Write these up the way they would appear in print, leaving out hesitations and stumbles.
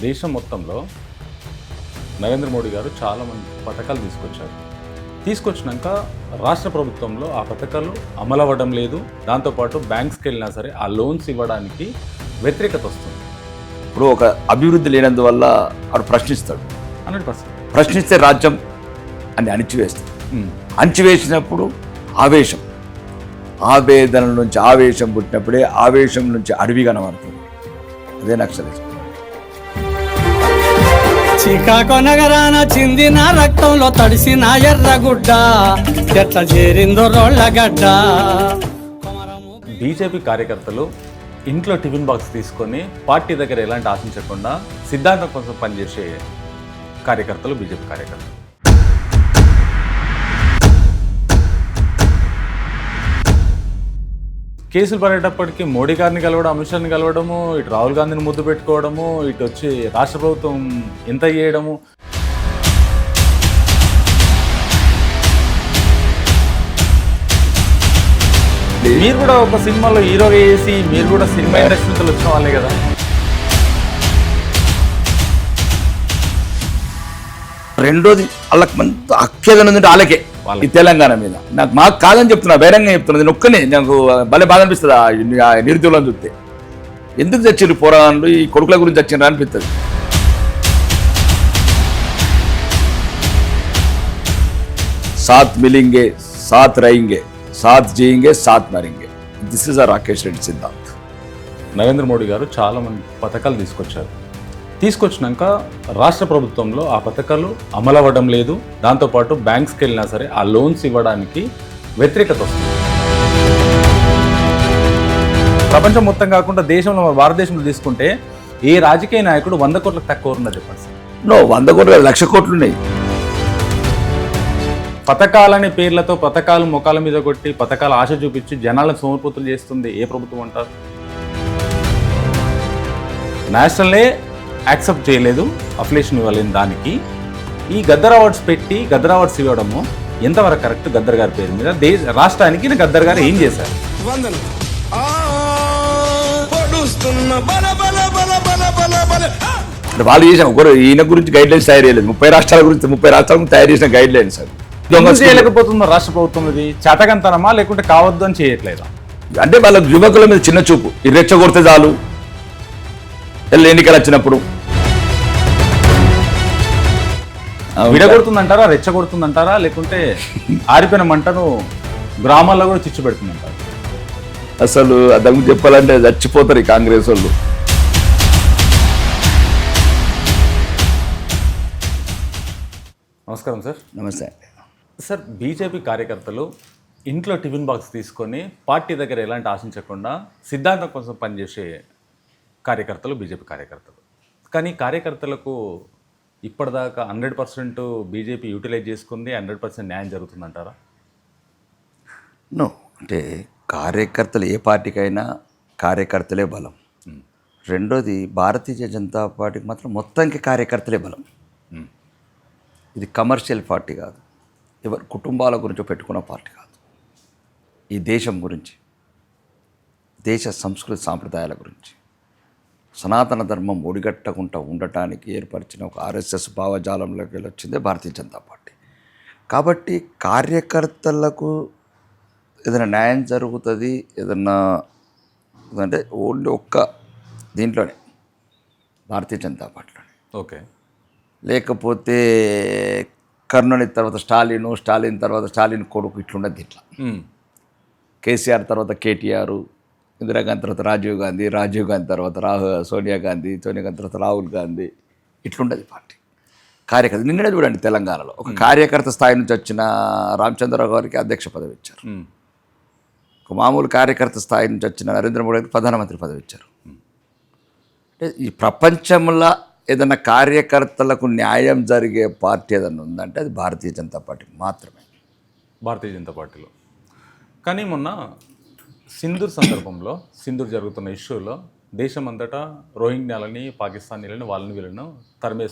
దేశం మొత్తంలో నరేంద్ర మోడీ గారు చాలా మంది పథకాలు తీసుకొచ్చినాక రాష్ట్ర ప్రభుత్వంలో ఆ పథకాలు అమలవ్వడం లేదు. దాంతోపాటు బ్యాంక్స్కి వెళ్ళినా సరే ఆ లోన్స్ ఇవ్వడానికి వ్యతిరేకత వస్తుంది. ఇప్పుడు ఒక అభివృద్ధి లేనందువల్ల వాడు ప్రశ్నిస్తాడు. 100% ప్రశ్నిస్తే రాజ్యం అని అణిచివేస్తాడు. అణిచివేసినప్పుడు ఆవేశం, ఆవేదన నుంచి ఆవేశం పుట్టినప్పుడే ఆవేశం నుంచి అడవి కనబడుతుంది. అదే నక్సలిజం. చికాగో నగరాన చిందిన రక్తంలో తడిసిన ఎర్రగుడ్డ ఎట్లా చేరిందో రోళ్ళగడ్డ. బీజేపీ కార్యకర్తలు ఇంట్లో టిఫిన్ బాక్స్ తీసుకొని పార్టీ దగ్గర ఎలాంటి ఆశించకుండా సిద్ధాంతం కోసం పనిచేసే కార్యకర్తలు బీజేపీ కార్యకర్తలు. కేసులు పడేటప్పటికీ మోడీ గారిని కలవడం, అమిత్ షాని కలవడము, ఇటు రాహుల్ గాంధీని ముద్దు పెట్టుకోవడము, ఇటు వచ్చి రాష్ట్ర ప్రభుత్వం ఎంత చేయడము. మీరు కూడా ఒక సినిమాలో హీరోగా చేసి మీరు కూడా సినిమా ఇండస్ట్రీతో వచ్చిన వాళ్ళే కదా. రెండోది వాళ్ళకి మంత అఖ్యాదన ఉందంటే వాళ్ళకే, ఈ తెలంగాణ మీద. మాకు కాదని చెప్తున్నా, బహిరంగ చెప్తున్నా. నేను ఒక్కనే నాకు భలే బాధ అనిపిస్తుంది ఆ నిరుద్యోగులను చూస్తే. ఎందుకు చచ్చారు పోరాళ్ళు, ఈ కొడుకుల గురించి చచ్చిండ్రా అనిపిస్తుంది. సాత్ మిలింగే, సాత్ రయింగే, సాత్ జీయింగే, సాత్ మరింగే. దిస్ ఇస్ ఆ రాకేష్ రెడ్డి సిద్ధాంత్. నరేంద్ర మోడీ గారు చాలా మంది పథకాలు తీసుకొచ్చినాక రాష్ట్ర ప్రభుత్వంలో ఆ పథకాలు అమలవ్వడం లేదు. దాంతోపాటు బ్యాంక్స్కి వెళ్ళినా సరే ఆ లోన్స్ ఇవ్వడానికి వ్యతిరేకత వస్తుంది. ప్రపంచం మొత్తం కాకుండా దేశంలో, భారతదేశంలో తీసుకుంటే ఏ రాజకీయ నాయకుడు 100 కోట్లకు తక్కువ ఉన్నది చెప్పండి సార్. 100 కోట్లు 1,00,000 కోట్లు ఉన్నాయి. పథకాలనే పేర్లతో పథకాలు ముఖాల మీద కొట్టి పథకాలు ఆశ చూపించి జనాలను సోమరిపోతులు చేస్తుంది ఏ ప్రభుత్వం అంటారు? నేషనలే యాక్సెప్ట్ చేయలేదు అఫిలియేషన్ ఇవ్వలేని దానికి ఈ గద్దర్ అవార్డ్స్ పెట్టి గద్దర్ అవార్డ్స్ ఇవ్వడము ఎంతవరకు కరెక్ట్? గద్దర్ గారి పేరు మీద రాష్ట్రానికి గద్దర్ గారు ఏం చేశారు? వాళ్ళు చేసిన ఒకరు ఈయన గురించి గైడ్ లైన్స్ తయారు చేయలేదు. 30 రాష్ట్రాల గురించి తయారు చేసిన గైడ్ లైన్స్ అవి చేయలేకపోతుందో రాష్ట్ర ప్రభుత్వం. ఇది చేతకంతనమా లేకుంటే కావద్దు అని చేయట్లేదా? అంటే వాళ్ళ యువకుల మీద చిన్న చూపు. ఈ రెచ్చగొడితే చాలు ఎన్నికలు వచ్చినప్పుడు. విడగొడుతుందంటారా, రెచ్చగొడుతుందంటారా, లేకుంటే ఆరిపోయిన మంటను గ్రామాల్లో కూడా చిచ్చు పెడుతుందంటారా? అసలు అదము చెప్పాలంటే చచ్చిపోతారు ఈ కాంగ్రెస్ వాళ్ళు. నమస్కారం సార్. నమస్తే సార్. బీజేపీ కార్యకర్తలు ఇంట్లో టిఫిన్ బాక్స్ తీసుకొని పార్టీ దగ్గర ఎలాంటి ఆశించకుండా సిద్ధాంతం కోసం పనిచేసే కార్యకర్తలు బీజేపీ కార్యకర్తలు. కానీ కార్యకర్తలకు ఇప్పటిదాకా 100% బీజేపీ యూటిలైజ్ చేసుకుంది, 100% న్యాయం జరుగుతుందంటారా? నో, అంటే కార్యకర్తలు ఏ పార్టీకైనా కార్యకర్తలే బలం. రెండోది భారతీయ జనతా పార్టీకి మాత్రం మొత్తానికి కార్యకర్తలే బలం. ఇది కమర్షియల్ పార్టీ కాదు, ఎవరి కుటుంబాల గురించి పెట్టుకున్న పార్టీ కాదు. ఈ దేశం గురించి, దేశ సంస్కృతి సాంప్రదాయాల గురించి, సనాతన ధర్మం ఒడిగట్టకుండా ఉండటానికి ఏర్పరిచిన ఒక ఆర్ఎస్ఎస్ భావజాలంలోకి వెళ్ళి వచ్చిందే భారతీయ జనతా పార్టీ. కాబట్టి కార్యకర్తలకు ఏదైనా న్యాయం జరుగుతుంది, ఏదన్నా అంటే ఓన్లీ ఒక్క దీంట్లోనే, భారతీయ జనతా పార్టీలోనే. ఓకే. లేకపోతే కర్ణుని తర్వాత స్టాలిన్ తర్వాత స్టాలిన్ కొడుకు ఇట్లున్నది. ఇట్లా కేసీఆర్ తర్వాత కేటీఆర్, ఇందిరాగాంధీ తర్వాత రాజీవ్ గాంధీ తర్వాత సోనియా గాంధీ తర్వాత రాహుల్ గాంధీ, ఇట్లుండదు పార్టీ. కార్యకర్త నిన్ననే చూడండి, తెలంగాణలో ఒక కార్యకర్త స్థాయి నుంచి వచ్చిన రామచంద్రరావు గారికి అధ్యక్ష పదవి ఇచ్చారు. ఒక మామూలు కార్యకర్త స్థాయి నుంచి వచ్చిన నరేంద్ర మోడీ గారికి ప్రధానమంత్రి పదవి ఇచ్చారు. అంటే ఈ ప్రపంచంలో ఏదైనా కార్యకర్తలకు న్యాయం జరిగే పార్టీ ఏదైనా ఉందంటే అది భారతీయ జనతా పార్టీ మాత్రమే. భారతీయ జనతా పార్టీలో. కానీ మొన్న సింధూర్ సందర్భంలో, సింధూర్ జరుగుతున్న ఇష్యూలో దేశం అంతటా రోహింగ్యాలని, పాకిస్తానీలని, వాళ్ళని వీళ్ళను తరిమి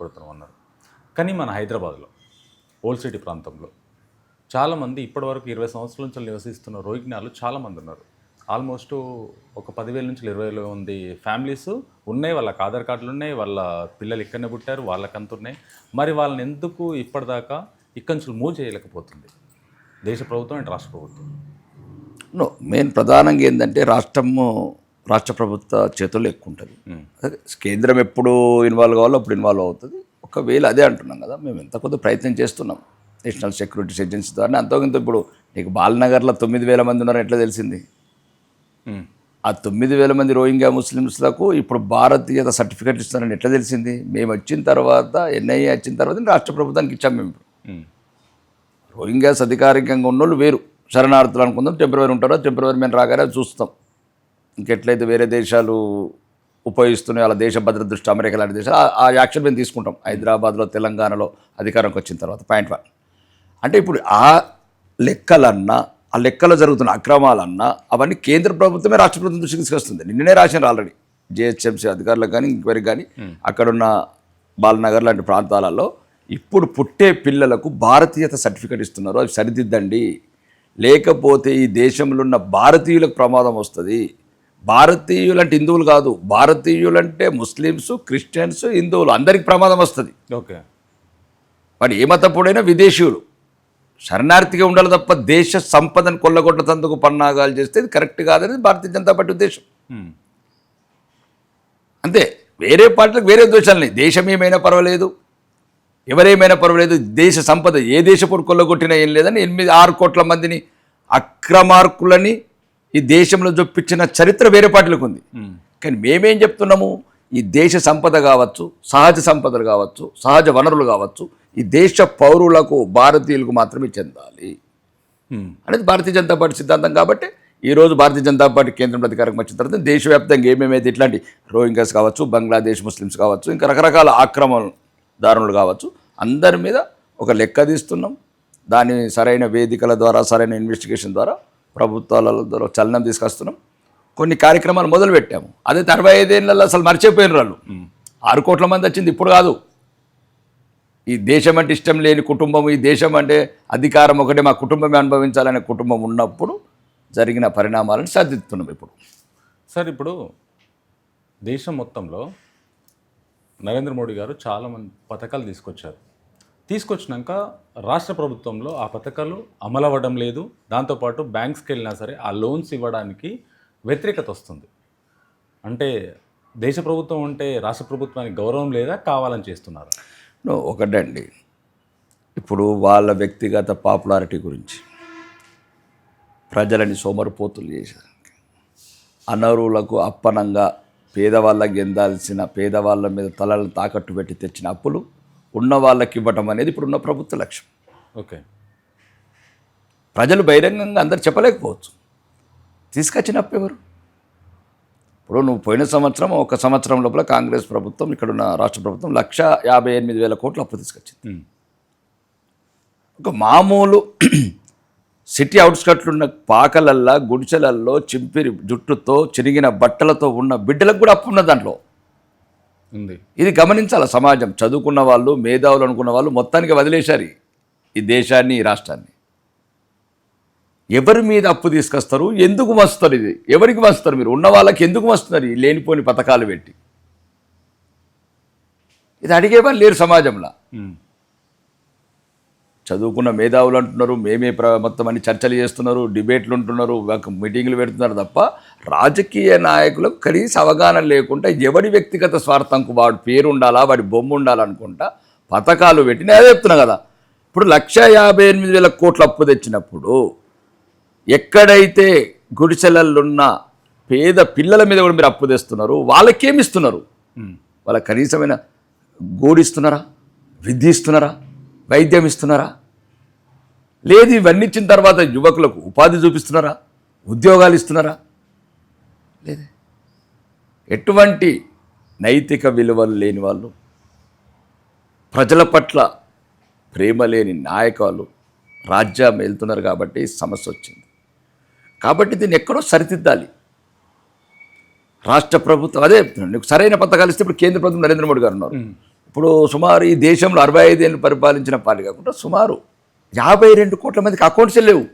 కొడుతున్నాం అన్నారు. కానీ మన హైదరాబాద్లో ఓల్డ్ సిటీ ప్రాంతంలో చాలామంది ఇప్పటివరకు 20 సంవత్సరాల నుంచి నివసిస్తున్న రోహింగ్యాలు చాలామంది ఉన్నారు. ఆల్మోస్ట్ ఒక 10,000 నుంచి 20,000 మంది ఫ్యామిలీస్ ఉన్నాయి, వాళ్ళకి ఆధార్ కార్డులు ఉన్నాయి, వాళ్ళ పిల్లలు ఇక్కడనే పుట్టారు, వాళ్ళకంత ఉన్నాయి. మరి వాళ్ళని ఎందుకు ఇప్పటిదాకా ఇక్కడి నుంచి మూవ్ చేయలేకపోతుంది దేశ ప్రభుత్వం అండ్ రాష్ట్ర ప్రభుత్వం? నో, మెయిన్ ప్రధానంగా ఏంటంటే రాష్ట్ర ప్రభుత్వ చేతుల్లో ఎక్కువ ఉంటుంది. అదే కేంద్రం ఎప్పుడు ఇన్వాల్వ్ కావాలో అప్పుడు ఇన్వాల్వ్ అవుతుంది. ఒకవేళ అదే అంటున్నాం కదా, మేము ఎంత కొద్ది ప్రయత్నం చేస్తున్నాం నేషనల్ సెక్యూరిటీస్ ఏజెన్సీ ద్వారా. అంతకంత ఇప్పుడు నీకు బాలనగర్లో 9,000 మంది ఉన్నారని ఎట్లా తెలిసింది? ఆ 9,000 మంది రోహింగ్యా ముస్లిమ్స్లకు ఇప్పుడు భారతీయత సర్టిఫికెట్ ఇస్తారని ఎట్లా తెలిసింది? మేము వచ్చిన తర్వాత, ఎన్ఐఏ వచ్చిన తర్వాత రాష్ట్ర ప్రభుత్వానికి ఇచ్చాము మేము. రోహింగ్యాస్ అధికారికంగా ఉన్నోళ్ళు వేరు, శరణార్థులు అనుకుందాం, టెంపరరీ ఉంటారో టెంపరరీ మేము రాగానే చూస్తాం. ఇంకెట్లయితే వేరే దేశాలు ఉపయోగిస్తున్నాయి వాళ్ళ దేశ భద్రత దృష్టి, అమెరికా లాంటి దేశాలు ఆ యాక్షన్ మేము తీసుకుంటాం. హైదరాబాద్లో, తెలంగాణలో అధికారంకి వచ్చిన తర్వాత. పాయింట్ 1 అంటే ఇప్పుడు ఆ లెక్కలన్నా, ఆ లెక్కలో జరుగుతున్న అక్రమాలన్నా అవన్నీ కేంద్ర ప్రభుత్వమే రాష్ట్ర ప్రభుత్వం దృష్టికి తీసుకొస్తుంది. నిన్ననే రాశారు ఆల్రెడీ జిహెచ్ఎంసీ అధికారులకు కానీ, ఇంక్వైరీ కానీ, అక్కడున్న బాలనగర్ లాంటి ప్రాంతాలలో ఇప్పుడు పుట్టే పిల్లలకు భారతీయత సర్టిఫికెట్ ఇస్తున్నారు, అవి సరిదిద్దండి, లేకపోతే ఈ దేశంలో ఉన్న భారతీయులకు ప్రమాదం వస్తుంది. భారతీయులు అంటే హిందువులు కాదు, భారతీయులు అంటే ముస్లిమ్స్, క్రిస్టియన్స్, హిందువులు అందరికి ప్రమాదం వస్తుంది. ఓకే, వాడు ఏ మతపుడైనా విదేశీయులు శరణార్థిగా ఉండాలి తప్ప దేశ సంపదను కొల్లగొట్టతందుకు పన్నాగాలు చేస్తే ఇది కరెక్ట్ కాదనేది భారతీయ జనతా పార్టీ ఉద్దేశం. అంతే, వేరే పార్టీలకు వేరే ఉద్దేశాలని. దేశం ఏమైనా పర్వాలేదు, ఎవరేమైనా పర్వాలేదు, దేశ సంపద ఏ దేశపు కొల్లగొట్టినా ఏం లేదని 8-6 కోట్ల మందిని అక్రమార్కులని ఈ దేశంలో జొప్పించిన చరిత్ర వేరే పార్టీలకు ఉంది. కానీ మేమేం చెప్తున్నాము, ఈ దేశ సంపద కావచ్చు, సహజ సంపదలు కావచ్చు, సహజ వనరులు కావచ్చు, ఈ దేశ పౌరులకు, భారతీయులకు మాత్రమే చెందాలి అనేది భారతీయ జనతా పార్టీ సిద్ధాంతం. కాబట్టి ఈరోజు భారతీయ జనతా పార్టీ కేంద్రంలో అధికారం వచ్చిన తర్వాత దేశవ్యాప్తంగా ఏమేమైతే ఇట్లాంటి రోహింగ్యాస్ కావచ్చు, బంగ్లాదేశ్ ముస్లిమ్స్ కావచ్చు, ఇంకా రకరకాల ఆక్రమణదారులు కావచ్చు, అందరి మీద ఒక లెక్క తీస్తున్నాం. దాన్ని సరైన వేదికల ద్వారా, సరైన ఇన్వెస్టిగేషన్ ద్వారా, ప్రభుత్వాల ద్వారా చలనం తీసుకొస్తున్నాం. కొన్ని కార్యక్రమాలు మొదలుపెట్టాము. అదే 65 ఏళ్ళలో అసలు మర్చిపోయిన వాళ్ళు 6 కోట్ల మంది వచ్చింది ఇప్పుడు కాదు. ఈ దేశం అంటే ఇష్టం లేని కుటుంబం, ఈ దేశం అంటే అధికారం ఒకటే, మా కుటుంబమే అనుభవించాలనే కుటుంబం ఉన్నప్పుడు జరిగిన పరిణామాలను సరిదిద్దుతున్నాం ఇప్పుడు. సార్, ఇప్పుడు దేశం మొత్తంలో నరేంద్ర మోడీ గారు చాలామంది పథకాలు తీసుకొచ్చినాక రాష్ట్ర ప్రభుత్వంలో ఆ పథకాలు అమలు అవ్వడం లేదు. దాంతోపాటు బ్యాంక్స్కి వెళ్ళినా సరే ఆ లోన్స్ ఇవ్వడానికి వ్యతిరేకత వస్తుంది. అంటే దేశ ప్రభుత్వం అంటే రాష్ట్ర ప్రభుత్వానికి గౌరవం లేదా, కావాలని చేస్తున్నారు? ఒకటండి, ఇప్పుడు వాళ్ళ వ్యక్తిగత పాపులారిటీ గురించి ప్రజలని సోమరిపోతులు చేసేదానికి, అనర్హులకు అప్పనంగా పేదవాళ్ళకి ఎందాల్సిన, పేదవాళ్ళ మీద తలలను తాకట్టు పెట్టి తెచ్చిన అప్పులు ఉన్న వాళ్ళకి ఇవ్వటం అనేది ఇప్పుడున్న ప్రభుత్వ లక్ష్యం. ఓకే, ప్రజలు బహిరంగంగా అందరు చెప్పలేకపోవచ్చు. తీసుకొచ్చిన అప్పు ఎవరు? ఇప్పుడు నువ్వు పోయిన సంవత్సరం, ఒక సంవత్సరం లోపల కాంగ్రెస్ ప్రభుత్వం, ఇక్కడున్న రాష్ట్ర ప్రభుత్వం 1,58,000 కోట్ల అప్పు తీసుకొచ్చింది. ఒక మామూలు సిటీ అవుట్స్కట్లు ఉన్న పాకలల్లా, గుడిసెలల్లో చింపిరి జుట్టుతో, చిరిగిన బట్టలతో ఉన్న బిడ్డలకు కూడా అప్పు ఉన్న దాంట్లో ఉంది. ఇది గమనించాలి సమాజం. చదువుకున్న వాళ్ళు, మేధావులు అనుకున్న వాళ్ళు మొత్తానికి వదిలేశారు ఈ దేశాన్ని, ఈ రాష్ట్రాన్ని. ఎవరి మీద అప్పు తీసుకొస్తారు, ఎందుకు వస్తారు, ఇది ఎవరికి వస్తారు? మీరు ఉన్న వాళ్ళకి ఎందుకు వస్తున్నారు ఈ లేనిపోని పథకాలు పెట్టి? ఇది అడిగేవాళ్ళు లేరు సమాజంలో. చదువుకున్న మేధావులు అంటున్నారు, మేమే మొత్తం అన్ని చర్చలు చేస్తున్నారు, డిబేట్లు ఉంటున్నారు, మీటింగ్లు పెడుతున్నారు తప్ప రాజకీయ నాయకులకు కనీస అవగాహన లేకుండా ఎవడి వ్యక్తిగత స్వార్థంకు వాడి పేరు ఉండాలా, వాడి బొమ్మ ఉండాలనుకుంటా పథకాలు పెట్టి, నేను అదే చెప్తున్నా కదా. ఇప్పుడు 1,58,000 కోట్ల అప్పు తెచ్చినప్పుడు ఎక్కడైతే గుడిసెలల్లున్న పేద పిల్లల మీద కూడా మీరు అప్పు తెస్తున్నారు, వాళ్ళకేమి ఇస్తున్నారు? వాళ్ళకి కనీసమైన గూడిస్తున్నారా, విద్య ఇస్తున్నారా, వైద్యం ఇస్తున్నారా? లేదు. ఇవన్నీ ఇచ్చిన తర్వాత యువకులకు ఉపాధి చూపిస్తున్నారా, ఉద్యోగాలు ఇస్తున్నారా? లేదే. ఎటువంటి నైతిక విలువలు లేని వాళ్ళు, ప్రజల పట్ల ప్రేమ లేని నాయకులు రాజ్యం వెళ్తున్నారు కాబట్టి సమస్య వచ్చింది. కాబట్టి దీన్ని ఎక్కడో సరిదిద్దాలి రాష్ట్ర ప్రభుత్వం. అదే నీకు సరైన పథకాలు ఇస్తే ఇప్పుడు కేంద్ర ప్రభుత్వం నరేంద్ర మోడీ గారు ఉన్నారు. ఇప్పుడు సుమారు ఈ దేశంలో 65 ఏళ్ళు పరిపాలించిన పార్టీ కాకుండా సుమారు 52 కోట్ల మందికి అకౌంట్స్ లేవు.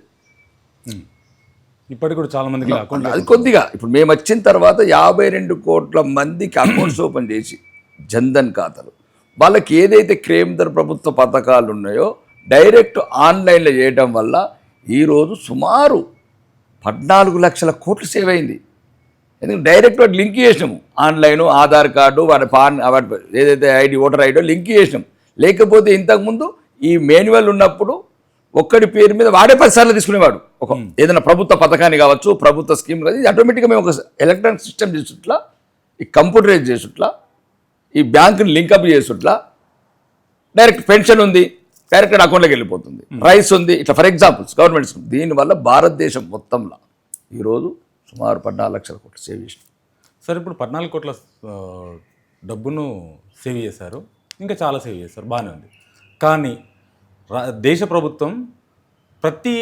ఇప్పటికి కూడా చాలా మందికి అకౌంట్ అది కొద్దిగా ఇప్పుడు మేము వచ్చిన తర్వాత 52 కోట్ల మందికి అకౌంట్స్ ఓపెన్ చేసి జన్ధన్ ఖాతాలు వాళ్ళకి ఏదైతే కేంద్ర ప్రభుత్వ పథకాలు ఉన్నాయో డైరెక్ట్ ఆన్లైన్లో చేయడం వల్ల ఈరోజు సుమారు 14 లక్షల కోట్లు సేవ్ అయింది. ఎందుకంటే డైరెక్ట్ వాటి లింక్ చేసినాము, ఆన్లైన్ ఆధార్ కార్డు వాడి వాటి ఏదైతే ఐడి ఓటర్ ఐడో లింక్ చేసినాం. లేకపోతే ఇంతకుముందు ఈ మాన్యువల్ ఉన్నప్పుడు ఒక్కడి పేరు మీద వాడే 10 సార్లు తీసుకునేవాడు. ఒక ఏదైనా ప్రభుత్వ పథకాన్ని కావచ్చు, ప్రభుత్వ స్కీమ్ కాదు, ఇది ఆటోమేటిక్గా మేము ఒక ఎలక్ట్రానిక్ సిస్టమ్ చేసుట్లా, ఈ కంప్యూటరైజ్ చేసుట్లా, ఈ బ్యాంకుని లింకప్ చేసుట్లా, డైరెక్ట్ పెన్షన్ ఉంది డైరెక్ట్ అకౌంట్లోకి వెళ్ళిపోతుంది, రైస్ ఉంది, ఇట్లా ఫర్ ఎగ్జాంపుల్స్ గవర్నమెంట్ స్కీమ్. దీనివల్ల భారతదేశం మొత్తంలో ఈరోజు సుమారు 14 లక్షల కోట్లు సేవ్ చేసినాం. సార్ ఇప్పుడు 14 కోట్ల డబ్బును సేవ్ చేశారు, ఇంకా చాలా సేవ్ చేశారు, బాగానే ఉంది. కానీ దేశ ప్రభుత్వం ప్రతి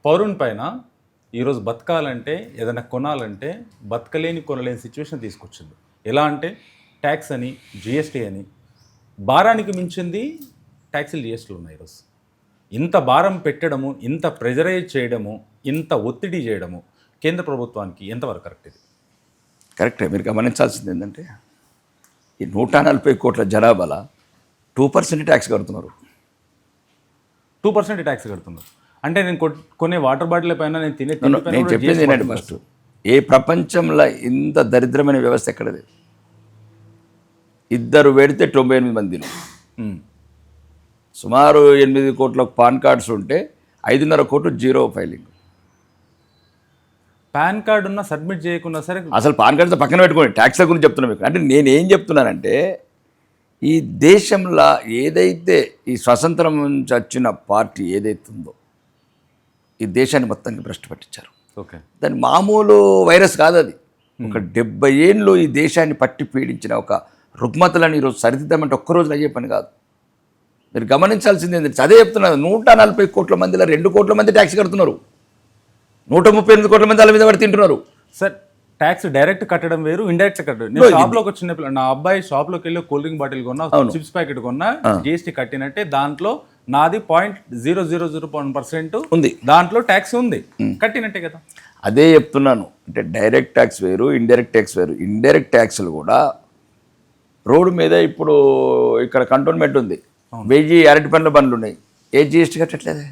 పౌరుని పైన ఈరోజు బతకాలంటే ఏదైనా కొనాలంటే కొనలేని సిచ్యువేషన్ తీసుకొచ్చింది. ఎలా అంటే ట్యాక్స్ అని, జిఎస్టీ అని, భారానికి మించింది ట్యాక్సులు జిఎస్టీలు ఉన్నాయి. ఈరోజు ఇంత భారం పెట్టడము, ఇంత ప్రెజరైజ్ చేయడము, ఇంత ఒత్తిడి చేయడము కేంద్ర ప్రభుత్వానికి ఎంతవరకు కరెక్ట్? ఇది కరెక్టే. మీరు గమనించాల్సింది ఏంటంటే ఈ 140 కోట్ల జనాభాలో 2% ట్యాక్స్ కడుతున్నారు. 2% ట్యాక్స్ కడుతున్నారు అంటే నేను కొనే వాటర్ బాటిల్ పైన నేను తినే నేను చెప్పింది ఏంటంటే ఫస్ట్ ఏ ప్రపంచంలో ఇంత దరిద్రమైన వ్యవస్థ ఎక్కడది? 2 పెడితే 98 మందిని, సుమారు 8 కోట్ల పాన్ కార్డ్స్ ఉంటే 5.5 కోట్లు జీరో ఫైలింగ్. పాన్ కార్డు ఉన్నా సబ్మిట్ చేయకున్నా సరే అసలు పాన్ కార్డ్స్ పక్కన పెట్టుకోండి, ట్యాక్స్ల గురించి చెప్తున్నా మీకు. అంటే నేనేం చెప్తున్నానంటే ఈ దేశంలో ఏదైతే ఈ స్వతంత్రం నుంచి వచ్చిన పార్టీ ఏదైతే ఉందో ఈ దేశాన్ని మొత్తానికి భ్రష్టు పట్టించారు. ఓకే, దాని మామూలు వైరస్ కాదు అది. ఒక 70 ఏళ్ళు ఈ దేశాన్ని పట్టి పీడించిన ఒక రుగ్మతలను ఈరోజు సరిదిద్దామంటే ఒక్క రోజులో అయ్యే పని కాదు. మీరు గమనించాల్సింది ఏంటంటే అదే చెప్తున్నారు, 140 కోట్ల మందిలో 2 కోట్ల మంది ట్యాక్స్ కడుతున్నారు, 138 కోట్ల మంది వాళ్ళ మీద పడి తింటున్నారు. సార్ ట్యాక్స్ డైరెక్ట్ కట్టడం వేరు, ఇండైరెక్ట్ కట్టడం. నేను షాప్లోకి వచ్చిన నా అబ్బాయి షాప్లోకి వెళ్ళి కూల్ డ్రింక్ బాటిల్ కొన్నా, చిప్స్ ప్యాకెట్ కొన్నా, జిఎస్టీ కట్టినట్టే దాంట్లో నాది 0.0001% ఉంది, దాంట్లో ట్యాక్స్ ఉంది, కట్టినట్టే కదా. అదే చెప్తున్నాను. అంటే డైరెక్ట్ ట్యాక్స్ వేరు, ఇండైరెక్ట్ ట్యాక్స్ వేరు. ఇండైరెక్ట్ ట్యాక్స్లు కూడా రోడ్డు మీద ఇప్పుడు ఇక్కడ కంటోన్మెంట్ ఉంది, 1000 అరటి పండ్ల బండ్లు ఉన్నాయి, ఏ జిఎస్టీ కట్టట్లేదే.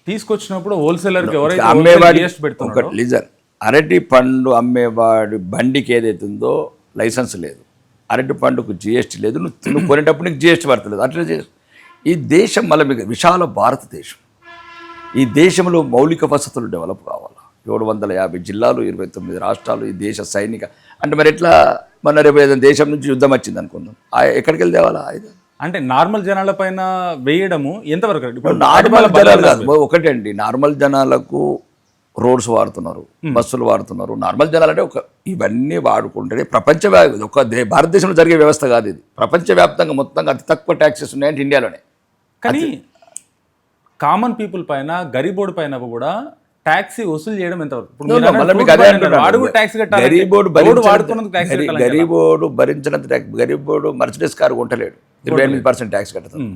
తీసుకొచ్చినప్పుడు హోల్సేలర్కి ఎవరైతే అమ్మేవాడి జిఎస్టీ పెడుతున్నారో, లిజర్ అరటి పండు అమ్మేవాడి బండికి ఏదైతే ఉందో లైసెన్స్ లేదు, అరటి పండుకు జిఎస్టీ లేదు, నువ్వు కొనేటప్పుడు నీకు జిఎస్టీ పడతలేదు. అట్లా ఈ దేశం మళ్ళీ మీకు విశాల భారతదేశం, ఈ దేశంలో మౌలిక వసతులు డెవలప్ కావాలి. 750 జిల్లాలు, 29 రాష్ట్రాలు, ఈ దేశ సైనిక అంటే మరి ఎట్లా మన రేపు ఏదైనా దేశం నుంచి యుద్ధం వచ్చింది అనుకుందాం, ఎక్కడికి వెళ్ళి తేవాలా? అంటే నార్మల్ జనాల పైన వేయడము ఎంతవరకు? నార్మల్ జనాలు కాదు, ఒకటే అండి, నార్మల్ జనాలకు రోడ్స్ వాడుతున్నారు, బస్సులు వాడుతున్నారు. నార్మల్ జనాలు అంటే ఇవన్నీ వాడుకుంటే ప్రపంచవ్యాప్తంగా ఒక భారతదేశంలో జరిగే వ్యవస్థ కాదు ఇది. ప్రపంచవ్యాప్తంగా మొత్తంగా అతి తక్కువ ట్యాక్సెస్ ఉన్నాయంటే ఇండియాలోనే. కానీ కామన్ పీపుల్ పైన, గరీబోర్డు పైన కూడా ట్యాక్సీ వసూలు చేయడం ఎంతవరకు? గరీబోర్డు భరించినంత ట్యాక్స్, గరీబోర్డు మర్సిడెస్ కారు కొంటలేడు, 28% ట్యాక్స్ కడతారు.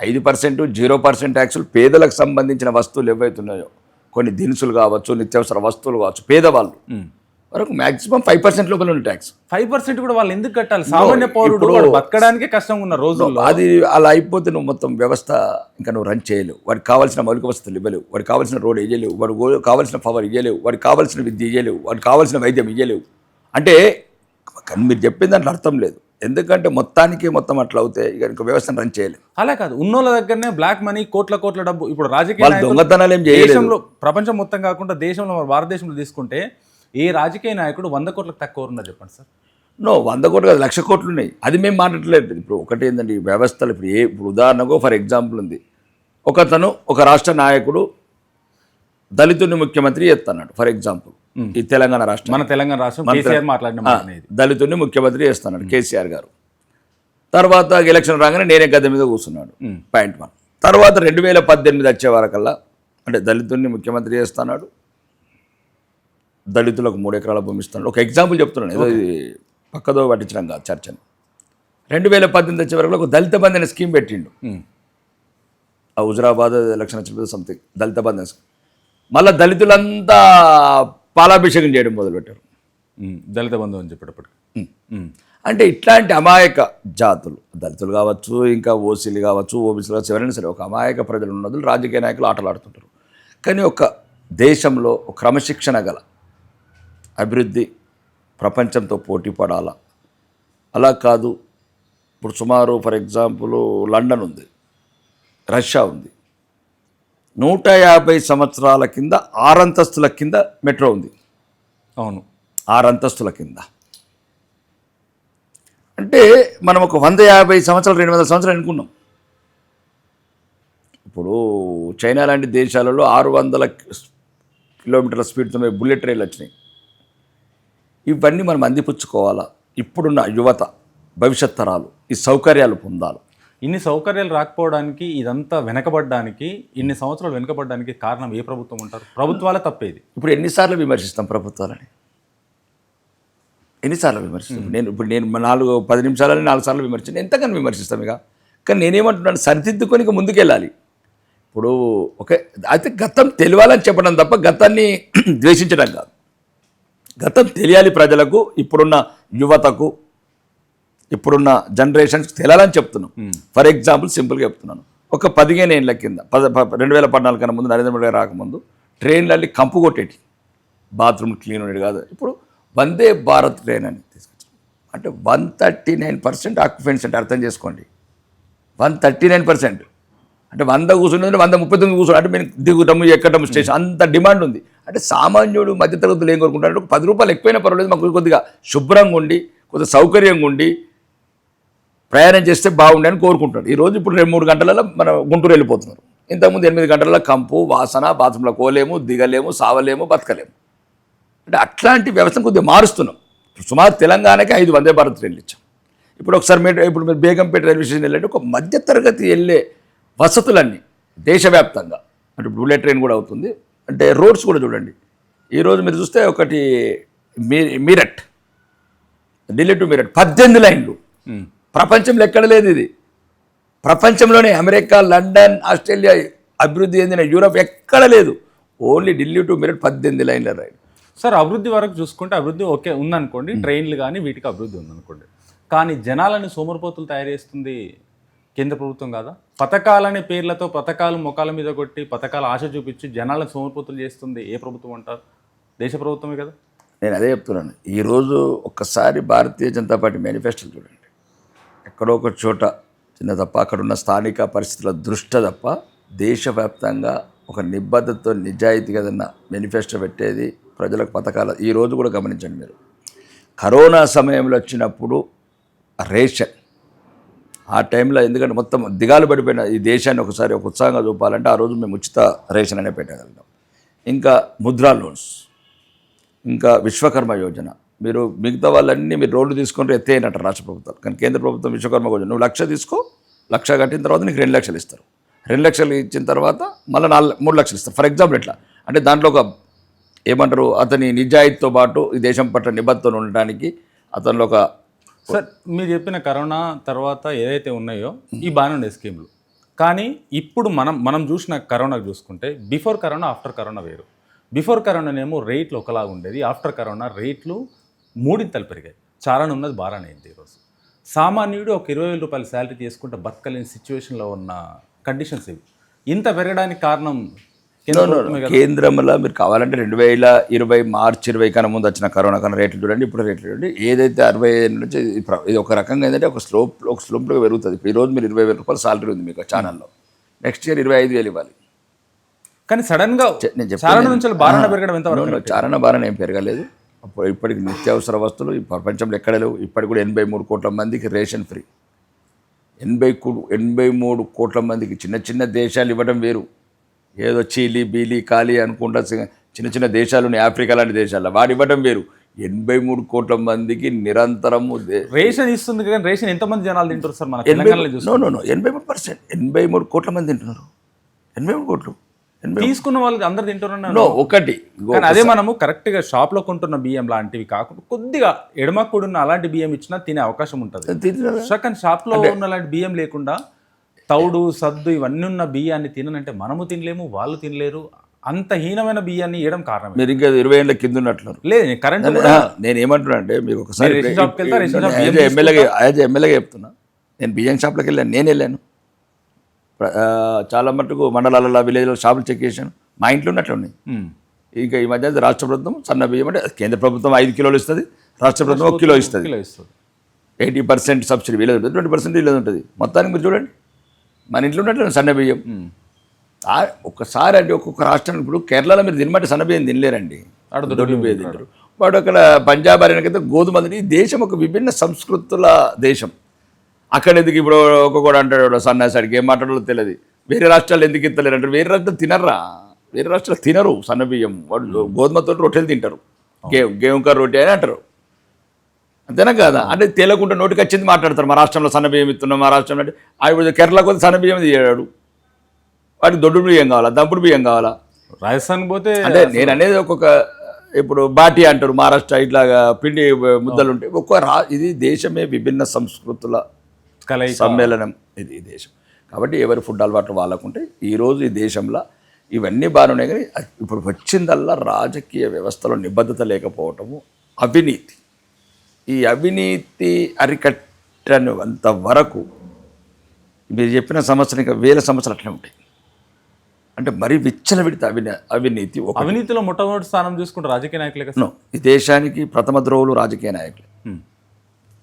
5%, 0% ట్యాక్సులు పేదలకు సంబంధించిన వస్తువులు ఏవైతున్నాయో, కొన్ని దినుసులు కావచ్చు, నిత్యావసర వస్తువులు కావచ్చు, పేదవాళ్ళు వరకు మాక్సిమం 5% లోపల ఉంది ట్యాక్స్. 5% కూడా వాళ్ళు ఎందుకు కట్టాలి? సామాన్య పౌరుడు బతకడానికే కష్టంగా ఉన్న రోజుల్లో అది అలా అయిపోతే నువ్వు మొత్తం వ్యవస్థ ఇంకా నువ్వు రన్ చేయలేవు. వాడికి కావాల్సిన మౌలిక వసతులు ఇవ్వలేవు, వాడికి కావాల్సిన రోడ్ ఇవ్వలేవు, వాడికి కావాల్సిన పవర్ ఇవ్వలేవు, వాడికి కావాల్సిన విద్య ఇవ్వలేవు, వాడికి కావాల్సిన వైద్యం ఇవ్వలేవు. అంటే కానీ మీరు చెప్పిన దాంట్లో అర్థం లేదు. ఎందుకంటే మొత్తం అట్లా అవుతే ఇక వ్యవస్థను రన్ చేయలేదు. అలా కాదు, ఉన్నోళ్ళ దగ్గరనే బ్లాక్ మనీ, కోట్ల డబ్బు. ఇప్పుడు రాజకీయ దొంగతనాలు ఏం చేయలేదు. దేశంలో, ప్రపంచం మొత్తం కాకుండా దేశంలో, భారతదేశంలో తీసుకుంటే ఏ రాజకీయ నాయకుడు 100 కోట్లకు తక్కువ ఉన్నారు చెప్పండి సార్? 100 కోట్లు కాదు, 1,00,000 కోట్లు ఉన్నాయి. అది మేము మాట్లాడలేదు. ఇప్పుడు ఒకటి ఏంటంటే ఈ వ్యవస్థలు ఇప్పుడు ఉదాహరణకు ఫర్ ఎగ్జాంపుల్ ఉంది, ఒక రాష్ట్ర నాయకుడు దళితుడిని ముఖ్యమంత్రి చేస్తున్నాడు. ఫర్ ఎగ్జాంపుల్ ఈ తెలంగాణ రాష్ట్రం, మన తెలంగాణ రాష్ట్రం దళితుడిని ముఖ్యమంత్రి చేస్తున్నాడు కేసీఆర్ గారు. తర్వాత ఎలక్షన్ రాగానే నేనే గద్దె మీద కూర్చున్నాడు, పాయింట్ 1. తర్వాత 2018 వచ్చే వరకల్లా అంటే దళితుడిని ముఖ్యమంత్రి చేస్తున్నాడు, దళితులకు 3 ఎకరాల భూమి ఇస్తున్నాడు. ఒక ఎగ్జాంపుల్ చెప్తున్నాను, ఏదో ఇది పక్కదో పట్టించడం కాదు చర్చను. 2018 వచ్చే వరకు ఒక దళిత బంధు అనే స్కీమ్ పెట్టిండు. ఆ హుజరాబాద్ ఎలక్షన్ వచ్చిన సంథింగ్ దళిత బంధు స్కీమ్. మళ్ళీ దళితులంతా పాలాభిషేకం చేయడం మొదలుపెట్టారు. దళిత బంధువు అని చెప్పేటప్పటికి అంటే ఇట్లాంటి అమాయక జాతులు, దళితులు కావచ్చు, ఇంకా ఓసీలు కావచ్చు, ఓబీసీలు కావచ్చు, ఎవరైనా సరే ఒక అమాయక ప్రజలు ఉన్నది రాజకీయ నాయకులు ఆటలాడుతుంటారు. కానీ ఒక దేశంలో ఒక క్రమశిక్షణ గల అభివృద్ధి ప్రపంచంతో పోటీ పడాలా, అలా కాదు. ఇప్పుడు సుమారు ఫర్ ఎగ్జాంపుల్ లండన్ ఉంది, రష్యా ఉంది, 150 సంవత్సరాల కింద 6 అంతస్తుల కింద మెట్రో ఉంది. అవును, 6 అంతస్తుల కింద. అంటే మనం ఒక 150 సంవత్సరాలు 200 సంవత్సరాలు అనుకున్నాం. ఇప్పుడు చైనా లాంటి దేశాలలో 600 కిలోమీటర్ల స్పీడ్తో బుల్లెట్ రైలు వచ్చినాయి. ఇవన్నీ మనం అందిపుచ్చుకోవాలా. ఇప్పుడున్న యువత, భవిష్యత్ తరాలు ఈ సౌకర్యాలు పొందాలి. ఇన్ని సౌకర్యాలు రాకపోవడానికి, ఇదంతా వెనకబడ్డానికి, ఇన్ని సంవత్సరాలు వెనకబడ్డానికి కారణం ఏ ప్రభుత్వం ఉంటారు? ప్రభుత్వాలే తప్పేది. ఇప్పుడు ఎన్నిసార్లు విమర్శిస్తాం ప్రభుత్వాలని? ఎన్నిసార్లు విమర్శిస్తాం? నేను 10 నిమిషాలని 4 సార్లు విమర్శించాను. ఎంతగానో విమర్శిస్తాం ఇక. కానీ నేనేమంటున్నాను, సరిదిద్దుకొని ఇక ముందుకెళ్ళాలి. ఇప్పుడు ఓకే, అయితే గతం తెలియాలని చెప్పడం తప్ప గతాన్ని ద్వేషించడం కాదు. గతం తెలియాలి ప్రజలకు, ఇప్పుడున్న యువతకు, ఇప్పుడున్న జనరేషన్స్కి తెలియాలని చెప్తున్నాం. ఫర్ ఎగ్జాంపుల్ సింపుల్గా చెప్తున్నాను, ఒక 15 ఏళ్ళ కింద 2014 కన్నా ముందు, నరేంద్ర మోడీ గారు రాకముందు ట్రైన్లన్నీ కంపు కొట్టేటి, బాత్రూమ్ క్లీన్ ఉండేది కాదు. ఇప్పుడు వందే భారత్ ట్రైన్ అని తీసుకొచ్చాం. అంటే 139% ఆక్యుపెన్సీ అంటే అర్థం చేసుకోండి. 139% అంటే 100 కూర్చున్నది 139 కూర్చోండి. అంటే మేము దిగుతాము ఎక్కడము స్టేషన్, అంత డిమాండ్ ఉంది. అంటే సామాన్యుడు మధ్యతరగతులు ఏం కోరుకుంటారు? ఒక 10 రూపాయలు ఎక్కువైనా పర్వాలేదు, మాకు కొద్దిగా శుభ్రంగా ఉండి, కొద్దిగా సౌకర్యంగా ఉండి ప్రయాణం చేస్తే బాగుండి అని కోరుకుంటాడు. ఈరోజు ఇప్పుడు 2-3 గంటలలో మన గుంటూరు వెళ్ళిపోతున్నారు. ఇంతకుముందు 8 గంటలలో కంపు, వాసన, బాత్రూంలో కోలేము, దిగలేము, సావలేము, బతకలేము. అంటే అట్లాంటి వ్యవస్థను కొద్దిగా మారుస్తున్నాం. సుమారు తెలంగాణకి 5 వందే భారత్ ట్రైన్లు ఇచ్చాం. ఇప్పుడు ఒకసారి మీరు బేగంపేట రైల్వే స్టేషన్ వెళ్ళంటే ఒక మధ్యతరగతి వెళ్ళే వసతులన్నీ దేశవ్యాప్తంగా, అంటే బుల్లెట్ ట్రైన్ కూడా అవుతుంది. అంటే రోడ్స్ కూడా చూడండి. ఈరోజు మీరు చూస్తే ఒకటి మీరట్, ఢిల్లీ టు మీరట్ 18 లైన్లు. ప్రపంచంలో ఎక్కడ లేదు ఇది. ప్రపంచంలోనే అమెరికా, లండన్, ఆస్ట్రేలియా, అభివృద్ధి చెందిన యూరోప్ ఎక్కడ లేదు. ఓన్లీ ఢిల్లీ టు మీరట్ 18 లైన్ల రైలు. సార్, అభివృద్ధి వరకు చూసుకుంటే అభివృద్ధి ఓకే ఉందనుకోండి, ట్రైన్లు కానీ వీటికి అభివృద్ధి ఉందనుకోండి. కానీ జనాలని సోమరిపోతులు తయారు చేస్తుంది కేంద్ర ప్రభుత్వం కాదా? పథకాలనే పేర్లతో పథకాలు ముఖాల మీద కొట్టి, పథకాల ఆశ చూపించి జనాలను సోమరిపోతులు చేస్తుంది ఏ ప్రభుత్వం అంటారు? దేశ ప్రభుత్వమే కదా. నేను అదే చెప్తున్నాను. ఈరోజు ఒక్కసారి భారతీయ జనతా పార్టీ మేనిఫెస్టోలు చూడండి. ఎక్కడో ఒక చోట చిన్న తప్ప, అక్కడున్న స్థానిక పరిస్థితుల దృష్ట్యా తప్ప దేశవ్యాప్తంగా ఒక నిబద్ధతతో నిజాయితీగా ఏదన్నా మేనిఫెస్టో పెట్టేది, ప్రజలకు పథకాలు. ఈరోజు కూడా గమనించండి మీరు, కరోనా సమయంలో వచ్చినప్పుడు రేషన్ ఆ టైంలో, ఎందుకంటే మొత్తం దిగాలు పడిపోయిన ఈ దేశాన్ని ఒకసారి ఒక ఉత్సాహంగా చూపాలంటే ఆ రోజు మేము ఉచిత రేషన్ అనే పెట్టగలుగుతాం. ఇంకా ముద్రా లోన్స్, ఇంకా విశ్వకర్మ యోజన. మీరు మిగతా వాళ్ళన్నీ మీరు రోడ్లు తీసుకుంటే ఎత్తేయనట్టు రాష్ట్ర ప్రభుత్వాలు, కానీ కేంద్ర ప్రభుత్వం విశ్వకర్మ యోజన నువ్వు 1,00,000 తీసుకో, 1,00,000 కట్టిన తర్వాత నీకు 2 లక్షలు ఇస్తారు. 2 లక్షలు ఇచ్చిన తర్వాత మళ్ళీ 3 లక్షలు ఇస్తారు. ఫర్ ఎగ్జాంపుల్ ఎట్లా అంటే దాంట్లో ఒక ఏమంటారు, అతని నిజాయితీతో పాటు ఈ దేశం పట్ల నిబద్ధతతో ఉండడానికి అతనిలో ఒక. సార్, మీరు చెప్పిన కరోనా తర్వాత ఏదైతే ఉన్నాయో ఈ బాగానే ఉండే స్కీమ్లు, కానీ ఇప్పుడు మనం చూసిన కరోనా చూసుకుంటే బిఫోర్ కరోనా, ఆఫ్టర్ కరోనా వేరు. బిఫోర్ కరోనానేమో రేట్లు ఒకలాగా ఉండేది, ఆఫ్టర్ కరోనా రేట్లు 3 పెరిగాయి. చాలానే ఉన్నది బాగానే అయింది. ఈరోజు సామాన్యుడు ఒక 20,000 రూపాయల శాలరీ తీసుకుంటే బతకలేని సిచ్యువేషన్లో ఉన్న కండిషన్స్ ఇవి. ఇంత పెరగడానికి కారణం కేంద్రంలో మీరు కావాలంటే 2020 మార్చి 20 కన్నా ముందు వచ్చిన కరోనా కన్నా రేట్లు చూడండి, ఇప్పుడు రేట్లు చూడండి. ఏదైతే 65 నుంచి ఇది ఒక రకంగా ఏంటంటే ఒక స్లోప్లో పెరుగుతుంది. ఈరోజు మీరు 20,000 రూపాయల సాలరీ ఉంది మీకు ఛానల్లో, నెక్స్ట్ ఇయర్ 25,000 ఇవ్వాలి. కానీ సడన్గా చారణ భారణ ఏం పెరగలేదు. అప్పుడు ఇప్పటికి నిత్యావసర వస్తువులు ఈ ప్రపంచంలో ఎక్కడ లేవు. ఇప్పటికి కూడా 83 కోట్ల మందికి రేషన్ ఫ్రీ. 83 కోట్ల మందికి చిన్న చిన్న దేశాలు ఇవ్వడం వేరు. ఏదో చీలి బీలి కాలి అనుకుంటా చిన్న చిన్న దేశాలు ఉన్నాయి, ఆఫ్రికా లాంటి దేశాల్లో వాడు ఇవ్వడం వేరు. 83 కోట్ల మందికి నిరంతరము రేషన్ ఇస్తుంది. కానీ రేషన్ ఎంతమంది జనాలు తింటారు సార్? మన తెలంగాణలో చూస్తున్నాం 83%. 83 కోట్ల మంది తింటున్నారు. 83 కోట్లు తీసుకున్న వాళ్ళకి అందరు తింటున్నారు. ఒకటి అదే మనము కరెక్ట్గా షాప్లో కొంటున్న బియ్యం లాంటివి కాకుండా కొద్దిగా ఎడమకూడున్న అలాంటి బియ్యం ఇచ్చినా తినే అవకాశం ఉంటుంది. కానీ షాప్లో ఉన్న అలాంటి బియ్యం లేకుండా తౌడు, సద్దు ఇవన్నీ ఉన్న బియ్యాన్ని తిననంటే మనము తినలేము, వాళ్ళు తినలేరు. అంత హీనమైన బియ్యాన్ని ఇవ్వడం కారణం మీరు ఇంకా 20 ఏళ్ళ కింద ఉన్నట్లున్నారు. లేదు కరెంట్ నేను ఏమంటున్నా అంటే మీకు ఒకసారి రేషన్ షాప్కి వెళ్తా, రేషన్ షాప్ బియ్యం ఎమ్మెల్యేగా చెప్తున్నా. నేను బియ్యం షాప్లోకి వెళ్ళాను, నేను వెళ్ళాను. చాలా మటుకు మండలాలలో విలేజ్లో షాపులు చెక్ చేశాను. మా ఇంట్లో ఉన్నట్లు ఉన్నాయి. ఇంకా ఈ మధ్య రాష్ట్ర ప్రభుత్వం సన్న బియ్యం అంటే కేంద్ర ప్రభుత్వం 5 కిలోలు ఇస్తుంది, రాష్ట్ర ప్రభుత్వం 1 కిలో ఇస్తుంది. 80% సబ్సిడీ వీళ్ళది ఉంటుంది, 20% వీళ్ళది ఉంటుంది. మొత్తానికి మీరు చూడండి, మన ఇంట్లో ఉన్నట్లు సన్న బియ్యం. ఒక్కసారి అంటే ఒక్కొక్క రాష్ట్రం, ఇప్పుడు కేరళలో మీరు తినమంటే సన్న బియ్యం తినలేరండి, దొడ్డు బియ్యం తింటారు. వాడు అక్కడ పంజాబ్ హర్యానాకైతే గోధుమ. ఈ దేశం ఒక విభిన్న సంస్కృతుల దేశం. అక్కడ ఎందుకు ఇప్పుడు ఒక్కొక్కడు అంటాడు సన్నాసాడికి ఏం మాట్లాడాలో తెలియదు. వేరే రాష్ట్రాలు ఎందుకు ఇస్తలేరు అంటారు. వేరే రాష్ట్రాలు తినరా, వేరే రాష్ట్రాలు తినరు సన్న బియ్యం. వాడు గోధుమతో రొట్టెలు తింటారు, గేవుకా రొట్టె అని అంటారు. అంతేనా కాదా? అంటే తేలకుండా నోటికి వచ్చింది మాట్లాడతారు. మా రాష్ట్రంలో సన్న బియ్యం ఇస్తున్నాం, మా రాష్ట్రంలో అంటే ఇప్పుడు కేరళకు పోతే సన్న బియ్యం తీయడాడు. వాడికి దొడ్డు బియ్యం కావాలా, దంపుడు బియ్యం కావాలా? రాజస్థాన్ పోతే అంటే నేను అనేది ఒక్కొక్క, ఇప్పుడు బాటి అంటారు మహారాష్ట్ర, ఇట్లాగా పిండి ముద్దలు ఉంటాయి. ఇది దేశమే విభిన్న సంస్కృతుల సమ్మేళనం ఇది ఈ దేశం. కాబట్టి ఎవరి ఫుడ్ అలవాట్లు వాళ్ళకుంటే ఈరోజు ఈ దేశంలో ఇవన్నీ బాగానే ఉన్నాయి. కానీ ఇప్పుడు వచ్చిందల్లా రాజకీయ వ్యవస్థలో నిబద్ధత లేకపోవటము, అవినీతి. ఈ అవినీతి అరికట్టనంత వరకు మీరు చెప్పిన సమస్యలు ఇంకా 1000 సంవత్సరాలు అట్లే ఉంటాయి. అంటే మరీ విచ్చలవిడితే అవినీతి. అవినీతిలో మొట్టమొదటి స్థానం చూసుకుంటే రాజకీయ నాయకులే. ఈ దేశానికి ప్రథమ ద్రోవులు రాజకీయ నాయకులే,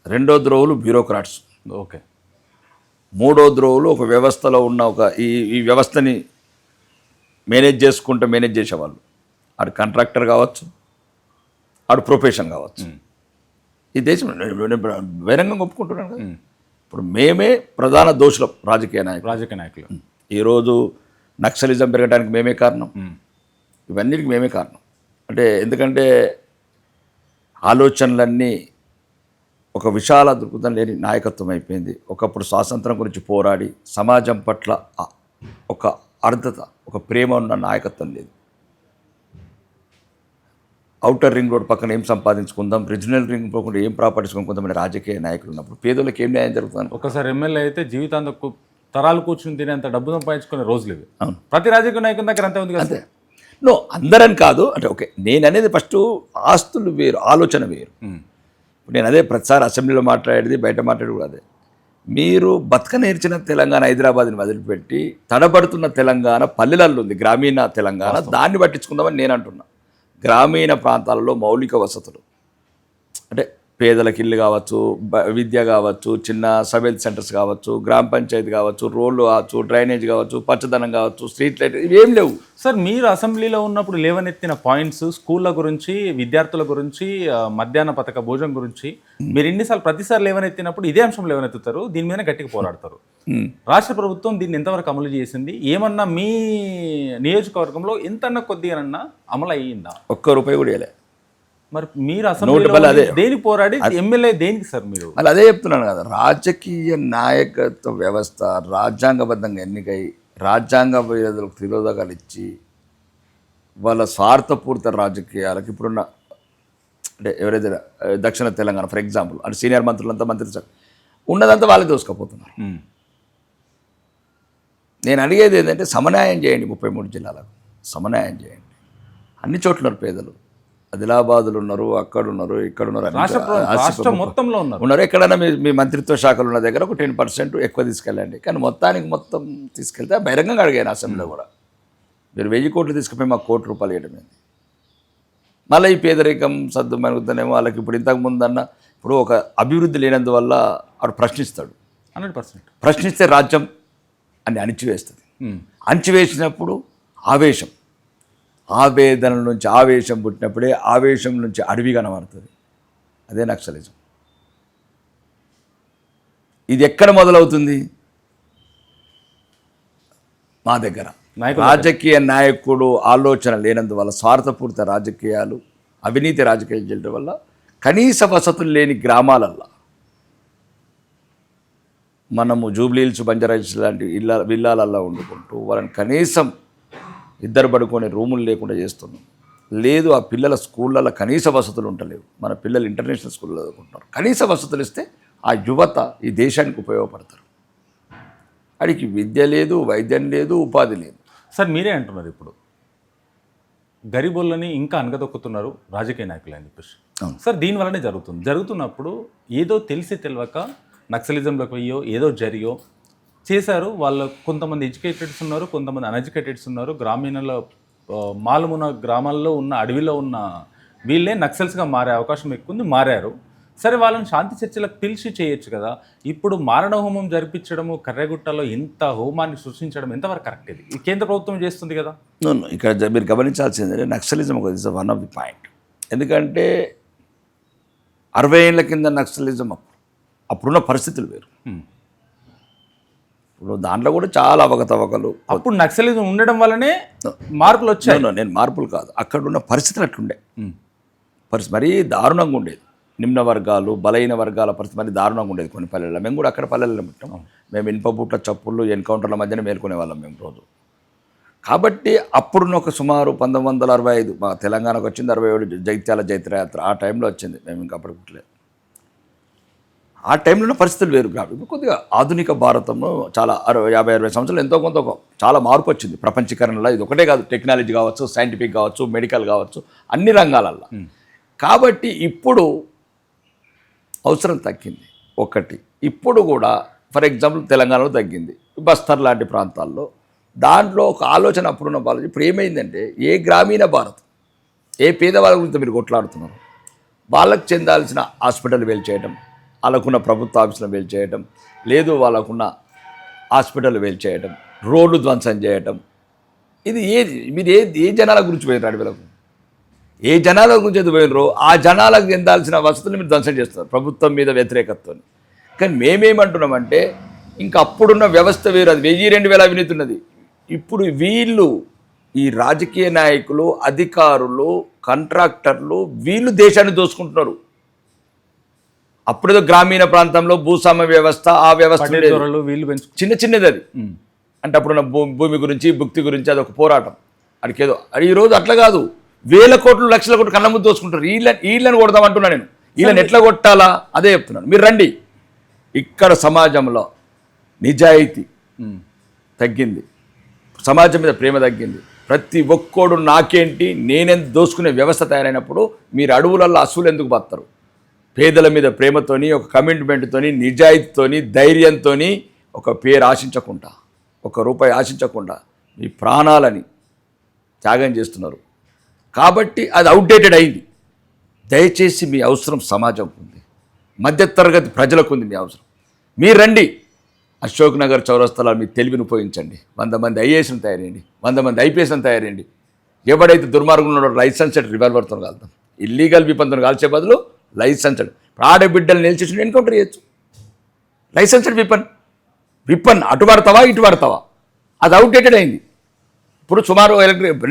రెండో ద్రోవులు బ్యూరోక్రాట్స్, ఓకే, మూడో ద్రోవులు ఒక వ్యవస్థలో ఉన్న ఈ వ్యవస్థని మేనేజ్ చేసేవాళ్ళు. ఆడు కాంట్రాక్టర్ కావచ్చు, ఆడు ప్రొఫెషన్ కావచ్చు. ఈ దేశం బహిరంగంగా ఒప్పుకుంటున్నాను కదా. ఇప్పుడు మేమే ప్రధాన దోషులం రాజకీయ నాయకులు. ఈరోజు నక్సలిజం పెరగడానికి మేమే కారణం, ఇవన్నిటికి మేమే కారణం. అంటే ఎందుకంటే ఆలోచనలన్నీ ఒక విశాల దృక్పథం లేని నాయకత్వం అయిపోయింది. ఒకప్పుడు స్వాతంత్రం గురించి పోరాడి సమాజం పట్ల ఒక అర్ధత, ఒక ప్రేమ ఉన్న నాయకత్వం లేదు. ఔటర్ రింగ్ రోడ్ పక్కన ఏం సంపాదించుకుందాం, రీజనల్ రింగ్ పోకుండా ఏం ప్రాపర్టీస్ కొంతమంది రాజకీయ నాయకులు ఉన్నప్పుడు పేదలకు ఏం న్యాయం జరుగుతుంది? ఒకసారి ఎమ్మెల్యే అయితే జీవితాంతం తరాలు కూర్చుని తినేంత డబ్బు సంపాదించుకునే రోజులు ఇవి. ప్రతి రాజకీయ నాయకుని దగ్గర అంతే ఉంది కదా. అందరని కాదు అంటే ఓకే, నేను అనేది ఫస్ట్ ఆస్తులు వేరు, ఆలోచన వేరు. నేను అదే ప్రతిసారి అసెంబ్లీలో మాట్లాడేది, బయట మాట్లాడేది కూడా అదే. మీరు బతక నేర్చిన తెలంగాణ హైదరాబాద్ని వదిలిపెట్టి తడబడుతున్న తెలంగాణ పల్లెలలో ఉంది, గ్రామీణ తెలంగాణ. దాన్ని పట్టించుకుందామని నేను అంటున్నా. గ్రామీణ ప్రాంతాలలో మౌలిక వసతులు అంటే పేదలకు ఇల్లు కావచ్చు, విద్య కావచ్చు, చిన్న సబ్ హెల్త్ సెంటర్స్ కావచ్చు, గ్రామ పంచాయతీ కావచ్చు, రోడ్లు కావచ్చు, డ్రైనేజ్ కావచ్చు, పచ్చదనం కావచ్చు, స్ట్రీట్ లైట్, ఇవేం లేవు. సార్ మీరు అసెంబ్లీలో ఉన్నప్పుడు లేవనెత్తిన పాయింట్స్, స్కూళ్ళ గురించి, విద్యార్థుల గురించి, మధ్యాహ్న పథక భోజనం గురించి మీరు ఎన్నిసార్లు ప్రతిసారి లేవనెత్తినప్పుడు ఇదే అంశం లేవనెత్తుతారు, దీని మీద గట్టిగా పోరాడతారు. రాష్ట్ర ప్రభుత్వం దీన్ని ఎంతవరకు అమలు చేసింది? ఏమన్నా మీ నియోజకవర్గంలో ఎంతన్నా కొద్దిగానన్నా అమలు అయ్యిందా? ₹1 కూడా వేయలే. మరి మీరు అసెంబ్లీలో దేనికి పోరాడి ఎమ్మెల్యే దేనికి సార్? మీరు మళ్ళీ అదే చెప్తున్నాను కదా, రాజకీయ నాయకత్వ వ్యవస్థ రాజ్యాంగబద్ధంగా ఎన్నికై రాజ్యాంగ విరోధులకు తిరోధకాలు ఇచ్చి వాళ్ళ స్వార్థపూరిత రాజకీయాలకు ఇప్పుడున్న అంటే ఎవరైతే దక్షిణ తెలంగాణ ఫర్ ఎగ్జాంపుల్ అంటే సీనియర్ మంత్రులంతా మంత్రి ఉన్నదంతా వాళ్ళే దోసుకపోతున్నారు. నేను అడిగేది ఏంటంటే సమన్యాయం చేయండి, 33 జిల్లాలకు సమన్యాయం చేయండి. అన్ని చోట్ల పేదలు ఆదిలాబాదులు ఉన్నారు, అక్కడ ఉన్నారు, ఇక్కడ ఉన్నారు, మొత్తంలో ఉన్నారు. ఎక్కడైనా మీ మంత్రిత్వ శాఖలు ఉన్న దగ్గర ఒక 10% ఎక్కువ తీసుకెళ్ళండి. కానీ మొత్తం తీసుకెళ్తే బహిరంగంగా అడిగాను అసెంబ్లీలో కూడా. మీరు 1000 కోట్లు తీసుకుపోయి మాకు ₹1 కోటి ఇవ్వడమే. మళ్ళీ ఈ పేదరికం సర్దు మరుగుతానేమో వాళ్ళకి. ఇప్పుడు ఇంతకుముందన్న ఇప్పుడు ఒక అభివృద్ధి లేనందువల్ల వాడు ప్రశ్నిస్తాడు. 100% ప్రశ్నిస్తే రాజ్యం అని అణిచివేస్తుంది. అణిచివేసినప్పుడు ఆవేశం, ఆవేదన నుంచి ఆవేశం పుట్టినప్పుడే ఆవేశం నుంచి అడవి కనబడుతుంది. అదే నక్సలిజం. ఇది ఎక్కడ మొదలవుతుంది? మా దగ్గర. రాజకీయ నాయకుడు ఆలోచన లేనందువల్ల, స్వార్థపూరిత రాజకీయాలు, అవినీతి రాజకీయాలు చేయడం వల్ల కనీస వసతులు లేని గ్రామాలల్లో మనము జూబ్లీహిల్స్, బంజారాహిల్స్ లాంటి విల్లాలల్లో వండుకుంటూ వాళ్ళని కనీసం 2 పడుకొని రూములు లేకుండా చేస్తున్నాం. లేదు ఆ పిల్లల స్కూళ్ళల్లో కనీస వసతులు ఉండలేవు. మన పిల్లలు ఇంటర్నేషనల్ స్కూల్లో చదువుకుంటున్నారు. కనీస వసతులు ఇస్తే ఆ యువత ఈ దేశానికి ఉపయోగపడతారు. వాడికి విద్య లేదు, వైద్యం లేదు, ఉపాధి లేదు. సార్ మీరే అంటున్నారు ఇప్పుడు గరిబోళ్ళని ఇంకా అనగదొక్కుతున్నారు రాజకీయ నాయకులు అని చెప్పేసి. అవును. సార్ దీనివల్లనే జరుగుతున్నప్పుడు ఏదో తెలిసి తెలియక నక్సలిజంలోకి పోయో ఏదో జరిగో చేశారు. వాళ్ళు కొంతమంది ఎడ్యుకేటెడ్స్ ఉన్నారు, కొంతమంది అన్ఎడ్యుకేటెడ్స్ ఉన్నారు. గ్రామీణంలో మాలుమున గ్రామాల్లో ఉన్న అడవిలో ఉన్న వీళ్ళే నక్సల్స్గా మారే అవకాశం ఎక్కువ ఉంది, మారారు. సరే వాళ్ళని శాంతి చర్చలకు పిలిచి చేయొచ్చు కదా. ఇప్పుడు మారణ హోమం జరిపించడము, కర్రెగుట్టలో ఇంత హోమాన్ని సృష్టించడం ఎంతవరకు కరెక్ట్? ఇది కేంద్ర ప్రభుత్వం చేస్తుంది కదా. ఇక్కడ మీరు గమనించాల్సింది naxalism is one of the point. ఎందుకంటే 60 ఏళ్ళ కింద నక్సలిజం అప్పుడున్న పరిస్థితులు వేరు. ఇప్పుడు దాంట్లో కూడా చాలా అవకతవకలు. అప్పుడు నక్సలిజం ఉండడం వల్లనే మార్పులు వచ్చాయి. నేను మార్పులు కాదు, అక్కడ ఉన్న పరిస్థితులు అట్లుండే. పరిస్థితి మరీ దారుణంగా ఉండేది. నిమ్న వర్గాలు, బలహీన వర్గాల పరిస్థితి మరీ దారుణంగా ఉండేది కొన్ని పల్లెల్లో. మేము కూడా అక్కడ పల్లెల్లో పెట్టాం. మేము ఇనుపబూట్ల చప్పుళ్ళు ఎన్కౌంటర్ల మధ్యన మేల్కొనే వాళ్ళం మేము రోజు. కాబట్టి అప్పుడున్న ఒక సుమారు 1965 మా తెలంగాణకు వచ్చింది. 67 జైత్యాల జైత్రయాత్ర ఆ టైంలో వచ్చింది. మేము ఇంకా అప్పుడు పుట్టలేదు. ఆ టైంలో ఉన్న పరిస్థితులు వేరు కాబట్టి కొద్దిగా ఆధునిక భారతంలో చాలా 50-60 సంవత్సరాలు ఎంతో కొంత చాలా మార్పు వచ్చింది ప్రపంచీకరణలో. ఇది ఒకటే కాదు, టెక్నాలజీ కావచ్చు, సైంటిఫిక్ కావచ్చు, మెడికల్ కావచ్చు, అన్ని రంగాలల్లో. కాబట్టి ఇప్పుడు అవసరం తగ్గింది ఒకటి. ఇప్పుడు కూడా ఫర్ ఎగ్జాంపుల్ తెలంగాణలో తగ్గింది, బస్తర్ లాంటి ప్రాంతాల్లో. దాంట్లో ఒక ఆలోచన అప్పుడున్న బాలజీ. ఇప్పుడు ఏమైందంటే ఏ గ్రామీణ భారత్, ఏ పేదవాళ్ళ గురించి మీరు కొట్లాడుతున్నారు, వాళ్ళకు చెందాల్సిన హాస్పిటల్ వేలు చేయడం, వాళ్ళకున్న ప్రభుత్వ ఆఫీసులను వేలు చేయడం, లేదు వాళ్ళకున్న హాస్పిటల్ వేలు చేయడం, రోడ్లు ధ్వంసం చేయడం. ఇది మీరు ఏ జనాల గురించి పోయినారు? అడవిలకు ఏ జనాల గురించి అయితే పోయినరో ఆ జనాలకు చెందాల్సిన వసతులు మీరు ధ్వంసం చేస్తున్నారు ప్రభుత్వం మీద వ్యతిరేకతతో. కానీ మేమేమంటున్నామంటే ఇంకా అప్పుడున్న వ్యవస్థ వేరు, అది 1000-2000 అవినీతి ఉన్నది. ఇప్పుడు వీళ్ళు ఈ రాజకీయ నాయకులు, అధికారులు, కాంట్రాక్టర్లు వీళ్ళు దేశాన్ని దోచుకుంటున్నారు. అప్పుడేదో గ్రామీణ ప్రాంతంలో భూస్వామ్య వ్యవస్థ, ఆ వ్యవస్థ చిన్న చిన్నది అది. అంటే అప్పుడున్న భూమి గురించి, భుక్తి గురించి అదొక పోరాటం. అడికేదో అది ఈరోజు అట్లా కాదు, 1000 కోట్లు 1,00,000 కోట్లు కళ్ళ ముందు దోచుకుంటారు. వీళ్ళని కొడదామంటున్నా నేను. వీళ్ళని ఎట్లా కొట్టాలా అదే చెప్తున్నాను. మీరు రండి. ఇక్కడ సమాజంలో నిజాయితీ తగ్గింది, సమాజం మీద ప్రేమ తగ్గింది. ప్రతి ఒక్కోడు నాకేంటి నేనెంత దోసుకునే వ్యవస్థ తయారైనప్పుడు మీరు అడవులలో అసూలు ఎందుకు బతారు? పేదల మీద ప్రేమతోని, ఒక కమిట్మెంట్తోని, నిజాయితీతోని, ధైర్యంతోని, ఒక పేరు ఆశించకుండా, 1 రూపాయి ఆశించకుండా మీ ప్రాణాలని త్యాగం చేస్తున్నారు. కాబట్టి అది అవుట్డేటెడ్ అయింది. దయచేసి మీ అవసరం సమాజంకు ఉంది, మధ్యతరగతి ప్రజలకు ఉంది మీ అవసరం. మీరు రండి, అశోక్ నగర్ చౌరస్తాలో మీ తెలివిని ఉపయోగించండి. 100 మంది ఐఏఎస్ని తయారేయండి, 100 మంది ఐపీఎస్ని తయారేయండి. ఎవడైతే దుర్మార్గంలో లైసెన్స్డ్ రివాల్వర్తో కాలుతాం, ఇల్లీగల్ విపంతో కాల్చే బదులు లైసెన్స్డ్ ఆడబిడ్డలు నిలిచేసి ఎన్కౌంటర్ చేయొచ్చు. లైసెన్స్డ్ విపన్ అటు వాడతావా ఇటు వాడతావా, అది అవుట్డేటెడ్ అయింది. ఇప్పుడు సుమారు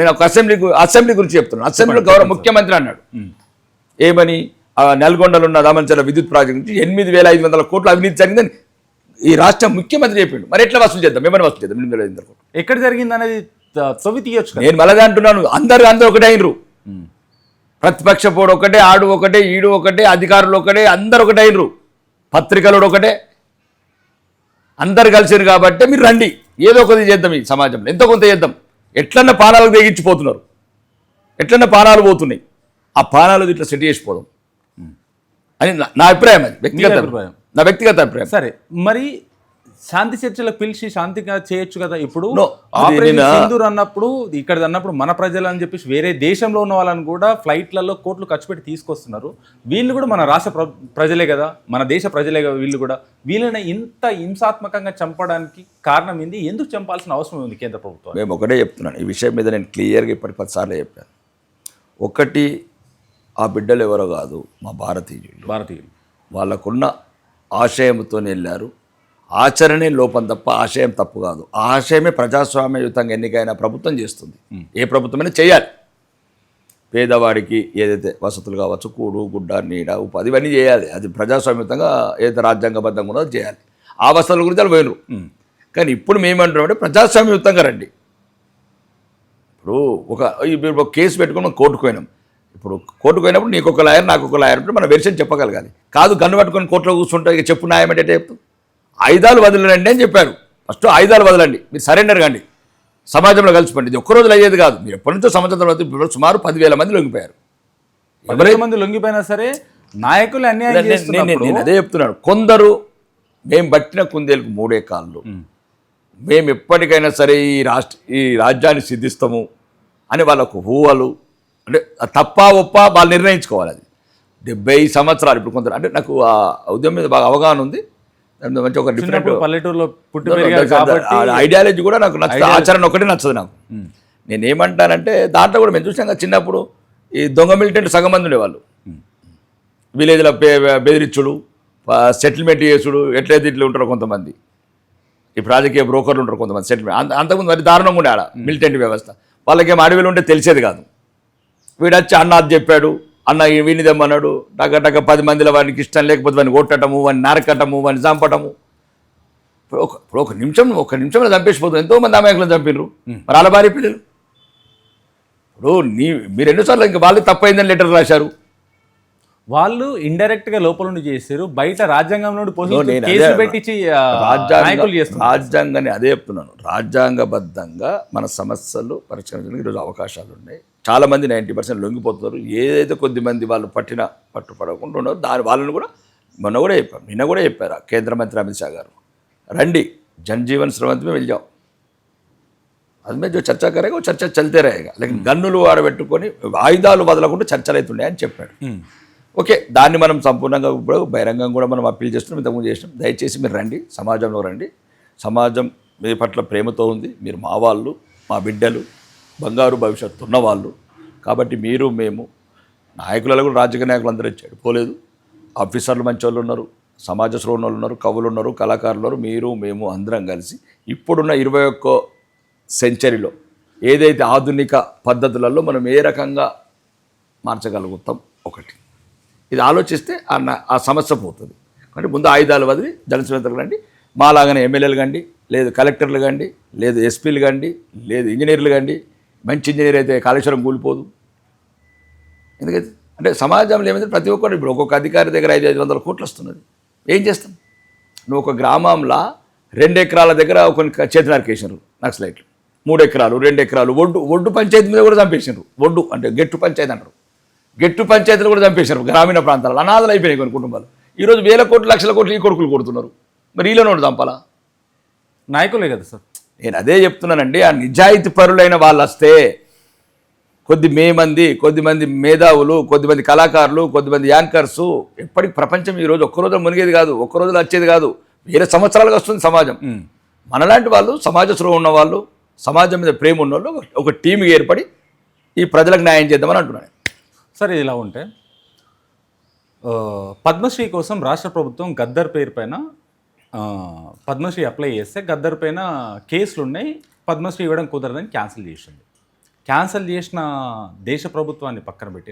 నేను ఒక అసెంబ్లీ గురించి చెప్తున్నాను. అసెంబ్లీలో గౌరవ ముఖ్యమంత్రి అన్నాడు ఏమని, నల్గొండలో ఉన్న దామన్చర్ల విద్యుత్ ప్రాజెక్ట్ నుంచి 8,500 కోట్లు అవినీతి జరిగిందని ఈ రాష్ట్ర ముఖ్యమంత్రి చెప్పిండు. మరి ఎట్లా వసూలు చేద్దాం? ఏమైనా వసూలు చేద్దాం? 8,500 కోట్లు ఎక్కడ జరిగింది అనేది తవ్వి తీయొచ్చు. నేను మళ్ళీ అంటున్నాను, అందరూ ఒకటే అయినరు. ప్రతిపక్ష పోడు ఒకటే, ఆడు ఒకటే, ఈడు ఒకటే, అధికారులు ఒకటే, అందరు ఒకటే అయినరు. పత్రికలు ఒకటే, అందరు కలిసిరు. కాబట్టి మీరు రండి, ఏదో ఒకటి చేద్దాం. ఈ సమాజంలో ఎంతో కొంత చేద్దాం. ఎట్లన్నా పానాలకు తెగించిపోతున్నారు, ఎట్లన్నా పానాలు పోతున్నాయి. ఆ పానాలు ఇట్లా సెట్ చేసిపోదాం అని నా అభిప్రాయం. అది వ్యక్తిగత అభిప్రాయం, నా వ్యక్తిగత అభిప్రాయం. సరే, మరి శాంతి చర్చలకు పిలిచి శాంతిగా చేయొచ్చు కదా. ఇప్పుడు సింధూర్ అన్నప్పుడు ఇక్కడ అన్నప్పుడు మన ప్రజలు అని చెప్పేసి వేరే దేశంలో ఉన్న వాళ్ళని కూడా ఫ్లైట్లలో కోట్లు ఖర్చు పెట్టి తీసుకొస్తున్నారు. వీళ్ళు కూడా మన రాష్ట్ర ప్రజలే కదా, మన దేశ ప్రజలే కదా. వీళ్ళు కూడా వీళ్ళని ఇంత హింసాత్మకంగా చంపడానికి కారణం ఏంది? ఎందుకు చంపాల్సిన అవసరం ఉంది కేంద్ర ప్రభుత్వం? మేము ఒకటే చెప్తున్నాను, ఈ విషయం మీద నేను క్లియర్గా ఇప్పటి 10 సార్లు చెప్పాను. ఒకటి, ఆ బిడ్డలు ఎవరో కాదు, మా భారతీయులు. వాళ్ళకున్న ఆశయంతో వెళ్ళారు. ఆచరణే లోపం తప్ప ఆశయం తప్పు కాదు. ఆ ఆశయమే ప్రజాస్వామ్యయుతంగా ఎన్నికైన ప్రభుత్వం చేస్తుంది. ఏ ప్రభుత్వమైనా చేయాలి. పేదవాడికి ఏదైతే వసతులు కావచ్చు, కూడు గుడ్డ నీడ ఉపాధి ఇవన్నీ చేయాలి. అది ప్రజాస్వామ్యయుతంగా ఏదైతే రాజ్యాంగబద్ధంగా ఉన్నదో చేయాలి. ఆ వసతుల గురించి వాళ్ళు పోయినరు. కానీ ఇప్పుడు మేమంటున్నామంటే ప్రజాస్వామ్యయుతంగా రండి. ఇప్పుడు ఒక కేసు పెట్టుకుని మనం కోర్టుకు పోయినాం. ఇప్పుడు కోర్టుకు పోయినప్పుడు నీకు ఒక లాయర్, నాకు ఒక లాయర్ అంటే మనం వెర్షన్ చెప్పగలగాలి. కాదు గన్ను పట్టుకొని కోర్టులో కూర్చుంటే ఇక చెప్పు న్యాయం అంటే చెప్తాం. ఆయుధాలు వదలండి అని చెప్పారు. ఫస్ట్ ఆయుధాలు వదలండి, మీరు సరెండర్ కండి. సమాజంలో కలిసిపోండి. ఇది ఒక్క రోజులు అయ్యేది కాదు. మీరు ఎప్పటి నుంచో సంవత్సరం తర్వాత ఇప్పుడు సుమారు 10,000 మంది లొంగిపోయారు. 10,000 మంది లొంగిపోయినా సరే నాయకులు అన్యాయం చేస్తున్నప్పుడు నేను అదే చెప్తున్నాను. కొందరు మేము బట్టిన కుందేలకు 3 కాళ్ళు, మేము ఎప్పటికైనా సరే ఈ రాజ్యాన్ని సిద్ధిస్తాము అని వాళ్ళకు ఊహలు, అంటే తప్ప ఒప్ప వాళ్ళు నిర్ణయించుకోవాలి. అది 70 సంవత్సరాలు ఇప్పుడు కొందరు, అంటే నాకు ఆ ఉద్యమం మీద బాగా అవగాహన ఉంది. మంచి ఒక డిఫరెంట్ పల్లెటూరులో పుట్టి పెరిగారు కాబట్టి ఐడియాలజీ కూడా నాకు నచ్చదు, ఆచరణ ఒకటి నచ్చదు నాకు. నేనేమంటానంటే దాంట్లో కూడా మేము చూసాం కదా చిన్నప్పుడు ఈ దొంగ మిలిటెంట్ సగం మంది ఉండేవాళ్ళు. విలేజ్లో బెదిరించుడు, సెటిల్మెంట్ చేసుడు, ఎట్లయితే ఇట్లా ఉంటారు కొంతమంది. ఇప్పుడు రాజకీయ బ్రోకర్లు ఉంటారు కొంతమంది సెటిల్మెంట్. అంతకుముందు మరి దారుణంగా ఉండే ఆడ మిలిటెంట్ వ్యవస్థ. వాళ్ళకేం అడవిలో ఉంటే తెలిసేది కాదు. వీడు వచ్చి అన్న అది చెప్పాడు, అన్న వీడిని తెమ్మన్నాడు, టక 10 మందిలో వాడికి ఇష్టం లేకపోతే వాడిని కొట్టడము, వాడిని నరకటము, వాడిని చంపటము. ఇప్పుడు ఒక నిమిషంలో చంపేసిపోతుంది. ఎంతోమంది అమాయకులను చంపిర్రు. మరి వాళ్ళ భార్య పిల్లలు ఇప్పుడు మీరు ఎన్నోసార్లు ఇంకా వాళ్ళే తప్పైందని లెటర్ రాశారు. వాళ్ళు ఇండైరెక్ట్ గా లోపల నుండి చేశారు, బయట రాజ్యాంగం నుండి రాజ్యాంగాన్ని అదే చెప్తున్నాను. రాజ్యాంగబద్ధంగా మన సమస్యలు పరిష్కరించడానికి ఈరోజు అవకాశాలు ఉన్నాయి. చాలామంది 90% లొంగిపోతున్నారు. ఏదైతే కొద్దిమంది వాళ్ళు పట్టుపడకుండా ఉన్నారో వాళ్ళని కూడా నిన్న కూడా చెప్పారు కేంద్ర మంత్రి అమిత్ షా గారు, రండి జనజీవన్ స్రవంతి में मिल जाओ, అదిమే जो చర్చా కరేగా చర్చ చల్తే रहेगा, లేకపోతే గన్నులు ఆడబెట్టుకొని ఆయుధాలు వదలకుండా చర్చలు అవుతుండే అని చెప్పాడు. ఓకే, దాన్ని మనం సంపూర్ణంగా ఇప్పుడు బహిరంగంగా కూడా మనం అప్పీల్ చేస్తున్నాం, ఇంతకుముందు చేసినాం. దయచేసి మీరు రండి, సమాజంలో రండి. సమాజం మీ పట్ల ప్రేమతో ఉంది. మీరు మా వాళ్ళు, మా బిడ్డలు, బంగారు భవిష్యత్తు ఉన్నవాళ్ళు. కాబట్టి మీరు మేము నాయకులలో కూడా రాజకీయ నాయకులు అందరూ చెడిపోలేదు. ఆఫీసర్లు మంచి వాళ్ళు ఉన్నారు, సమాజ శ్రోణులు ఉన్నారు, కవులు ఉన్నారు, కళాకారులు ఉన్నారు. మీరు మేము అందరం కలిసి ఇప్పుడున్న 21వ సెంచరీలో ఏదైతే ఆధునిక పద్ధతులలో మనం ఏ రకంగా మార్చగలుగుతాం ఒకటి, ఇది ఆలోచిస్తే ఆ సమస్య పోతుంది. కాబట్టి ముందు ఆయుధాలు వదిలి జనసేనతలు కండి, మాలాగానే ఎమ్మెల్యేలు కండి, లేదు కలెక్టర్లు కండి, లేదు ఎస్పీలు కండి, లేదు ఇంజనీర్లు కండి. మంచి ఇంజనీర్ అయితే కాళేశ్వరం కూలిపోదు. ఎందుకైతే అంటే సమాజంలో ఏమైతే ప్రతి ఒక్కరు ఇప్పుడు ఒక్కొక్క అధికారి దగ్గర 500 కోట్లు వస్తున్నది. ఏం చేస్తాం? నువ్వు ఒక గ్రామంలో 2 ఎకరాల దగ్గర ఒక చేతి నరికేసినారు నక్సలైట్లు, 3 ఎకరాలు 2 ఎకరాలు ఒడ్డు పంచాయతీ మీద కూడా చంపేసినారు. ఒడ్డు అంటే గెట్టు పంచాయతీ అంటారు. గెట్టు పంచాయతీలు కూడా చంపేశారు. గ్రామీణ ప్రాంతాలలో అనాథలు అయిపోయినాయి కొన్ని కుటుంబాలు. ఈరోజు 1000 కోట్లు 1,00,000 కోట్లు ఈ కొడుకులు కొడుతున్నారు. మరి వీళ్ళనోడు చంపాలా? నాయకులే కదా సార్. నేను అదే చెప్తున్నానండి. ఆ నిజాయితీ పరులైన వాళ్ళు వస్తే కొద్దిమంది మేధావులు, కొద్దిమంది కళాకారులు, కొద్దిమంది యాంకర్సు, ఎప్పటికి ప్రపంచం ఈరోజు ఒక్కరోజు మునిగేది కాదు, ఒక్కరోజులో వచ్చేది కాదు, 1000 సంవత్సరాలుగా వస్తుంది సమాజం. మనలాంటి వాళ్ళు, సమాజ స్పృహ ఉన్న వాళ్ళు, సమాజం మీద ప్రేమ ఉన్న వాళ్ళు ఒక టీమ్ ఏర్పడి ఈ ప్రజలకు న్యాయం చేద్దామని అంటున్నాను. సరే, ఇది ఇలా ఉంటే పద్మశ్రీ కోసం రాష్ట్ర ప్రభుత్వం గద్దర్ పేరు పైన పద్మశ్రీ అప్లై చేస్తే గద్దర్ పైన కేసులు ఉన్నాయి, పద్మశ్రీ ఇవ్వడం కుదరదని క్యాన్సిల్ చేసింది. క్యాన్సిల్ చేసిన దేశ ప్రభుత్వాన్ని పక్కన పెట్టి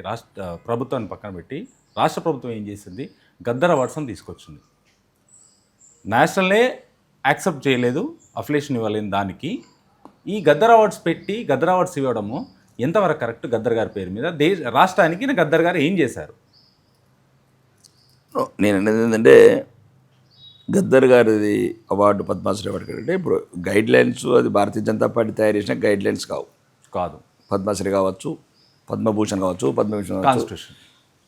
రాష్ట్ర ప్రభుత్వం ఏం చేసింది? గద్దర్ అవార్డ్స్ని తీసుకొచ్చింది. నేషనలే యాక్సెప్ట్ చేయలేదు, అఫిలియేషన్ ఇవ్వలేని దానికి ఈ గద్దర్ అవార్డ్స్ ఇవ్వడము ఎంతవరకు కరెక్ట్? గద్దర్ గారి పేరు మీద రాష్ట్రానికి గద్దర్ గారు ఏం చేశారు? నేను అనేది ఏంటంటే గద్దర్ గారిది అవార్డు పద్మశ్రీ అవార్డు అంటే ఇప్పుడు గైడ్లైన్స్ అది భారతీయ జనతా పార్టీ తయారు చేసిన గైడ్లైన్స్ కాదు. పద్మశ్రీ కావచ్చు, పద్మభూషణ్ కావచ్చు, పద్మభూషణ్